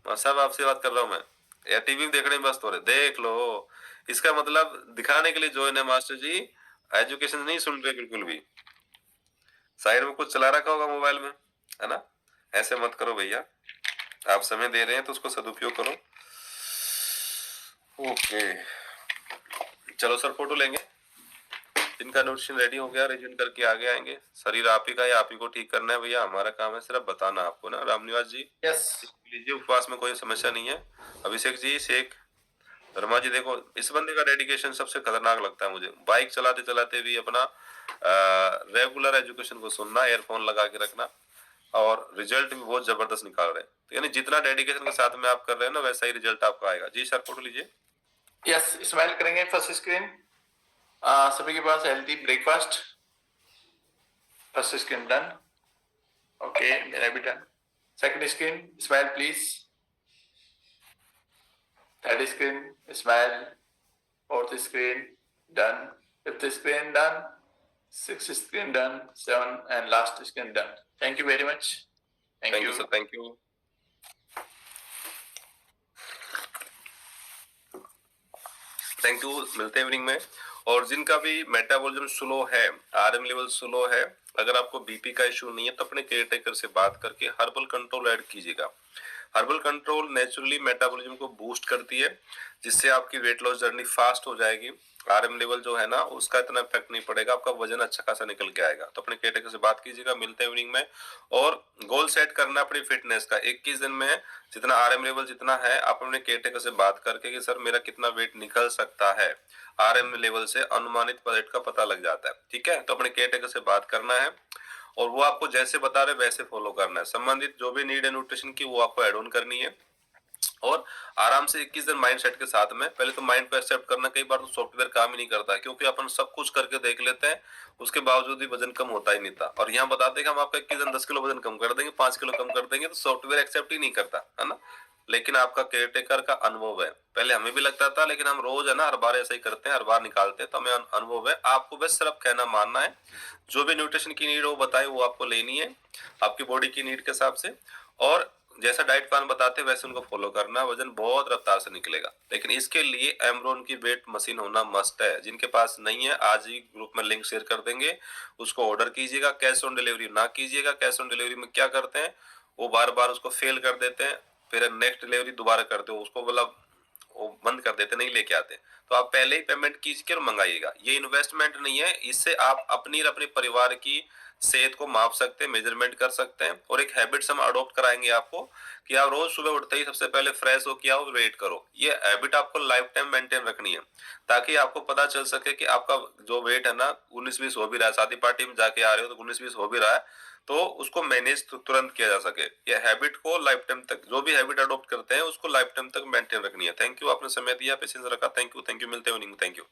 मास्टर साहब आपसे बात कर रहा हूँ मैं, या टीवी में देखने में व्यस्त हो रहे? देख लो, इसका मतलब दिखाने के लिए ज्वाइन है मास्टर जी, एजुकेशन नहीं सुन रहे बिल्कुल भी। साइड में कुछ चला रखा होगा मोबाइल में, है ना? ऐसे मत करो भैया, आप समय दे रहे हैं तो उसको सदुपयोग करो। ओके चलो सर फोटो लेंगे। जिनका न्यूट्रिशन रेडी हो गया रिजन करके आगे आएंगे। शरीर आप ही का है, आप ही को ठीक करना है भैया, हमारा काम है सिर्फ बताना आपको ना। रामनिवास जी यस लीजिए, उपवास में कोई समस्या नहीं है। अभिषेक जी शेख। धर्मा जी देखो, इस बंदे का डेडिकेशन सबसे खतरनाक लगता है मुझे। बाइक चलाते चलाते भी अपना रेगुलर एजुकेशन को सुनना, एयरफोन लगा के रखना, और रिजल्ट भी बहुत जबरदस्त निकाल रहे हैं। तो यानी जितना डेडिकेशन के साथ में आप कर रहे हैं ना, वैसा ही रिजल्ट आपका आएगा। जी सर फोटो लीजिए। यस स्माइल करेंगे। फर्स्ट स्क्रीन सभी के पास healthy breakfast. First screen done. Okay मेरा भी done. Second screen smile please. Third screen smile. Fourth screen done. Fifth screen done. Sixth screen done. 7 and last screen done. Thank you very much. Thank you sir, thank you. Thank you, मिलते हैं evening में। और जिनका भी metabolism slow है, RM level slow है, अगर आपको बीपी का इशू नहीं है, तो अपने केयर टेकर से बात करके हर्बल कंट्रोल ऐड कीजिएगा। हर्बल कंट्रोल नेचुरली मेटाबॉलिज्म को बूस्ट करती है, जिससे आपकी वेट लॉस जर्नी फास्ट हो जाएगी। आरएम लेवल जो है ना, उसका इतना इफेक्ट नहीं पड़ेगा, आपका वजन अच्छा खासा निकल के आएगा। तो अपने केयर टेकर से बात कीजिएगा। मिलते हैं इवनिंग में। और गोल सेट करना अपनी फिटनेस का 21 दिन में जितना आरएम लेवल जितना है, आप अपने केयर टेकर से बात करके कि सर मेरा कितना वेट निकल सकता है, आरएम लेवल से अनुमानित वेट का पता लग जाता है। ठीक है, तो अपने केयर टेकर से बात करना है और वो आपको जैसे बता रहे वैसे फॉलो करना है। संबंधित जो भी नीड है न्यूट्रिशन की, वो आपको एड ऑन करनी है। और आराम से 21 दिन माइंड सेट के साथ में, पहले तो माइंड को एक्सेप्ट करना। कई बार तो सॉफ्टवेयर काम ही नहीं करता है, क्योंकि अपन सब कुछ करके देख लेते हैं, उसके बावजूद भी वजन कम होता ही नहीं था। और यहाँ बताते हैं कि हम आपका 21 दिन 10 किलो वजन कम कर देंगे, 5 किलो कम कर देंगे, तो सॉफ्टवेयर एक्सेप्ट ही नहीं करता है ना। लेकिन आपका केयरटेकर का अनुभव है, पहले हमें भी लगता था, लेकिन हम रोज है ना हर बार ऐसा ही करते हैं, हर बार निकालते हैं, तो हमें अनुभव है। आपको बस सिर्फ कहना मानना है। जो भी न्यूट्रिशन की नीड हो बताए, वो आपको लेनी है आपकी बॉडी की नीड के हिसाब से। और जैसा डाइट प्लान बताते हैं वैसे उनको फॉलो करना, वजन बहुत रफ्तार से निकलेगा। लेकिन इसके लिए एमरॉन की वेट मशीन होना मस्ट है। जिनके पास नहीं है आज ही ग्रुप में लिंक शेयर कर देंगे, उसको ऑर्डर कीजिएगा। कैश ऑन डिलीवरी ना कीजिएगा। कैश ऑन डिलीवरी में क्या करते हैं, वो बार बार उसको फेल कर देते हैं, फिर नेक्स्ट डिलीवरी दोबारा करते हो उसको मतलब वो बंद कर देते, नहीं लेके आते। तो आप पहले ही पेमेंट कीजिए और मंगाइएगा। ये इन्वेस्टमेंट नहीं है, इससे आप अपनी और अपने परिवार की सेहत को माप सकते हैं, मेजरमेंट कर सकते हैं। और एक हैबिट्स हम अडॉप्ट कराएंगे आपको कि आप रोज सुबह उठते ही सबसे पहले फ्रेश हो के आओ, वेट करो। ये हैबिट आपको लाइफ टाइम मेंटेन रखनी है, ताकि आपको पता चल सके कि आपका जो वेट है ना 19-20 हो भी रहा है, शादी पार्टी में जाके आ रहे हो तो 19-20 हो भी रहा है, तो उसको मैनेज तुरंत किया जा सके। ये हैबिट को लाइफ टाइम तक, जो भी हैबिट अडॉप्ट करते हैं उसको लाइफ टाइम तक मेंटेन रखनी है। थैंक यू, आपने समय दिया, पेशेंस रखा। थैंक यू, मिलते हैं। Thank you.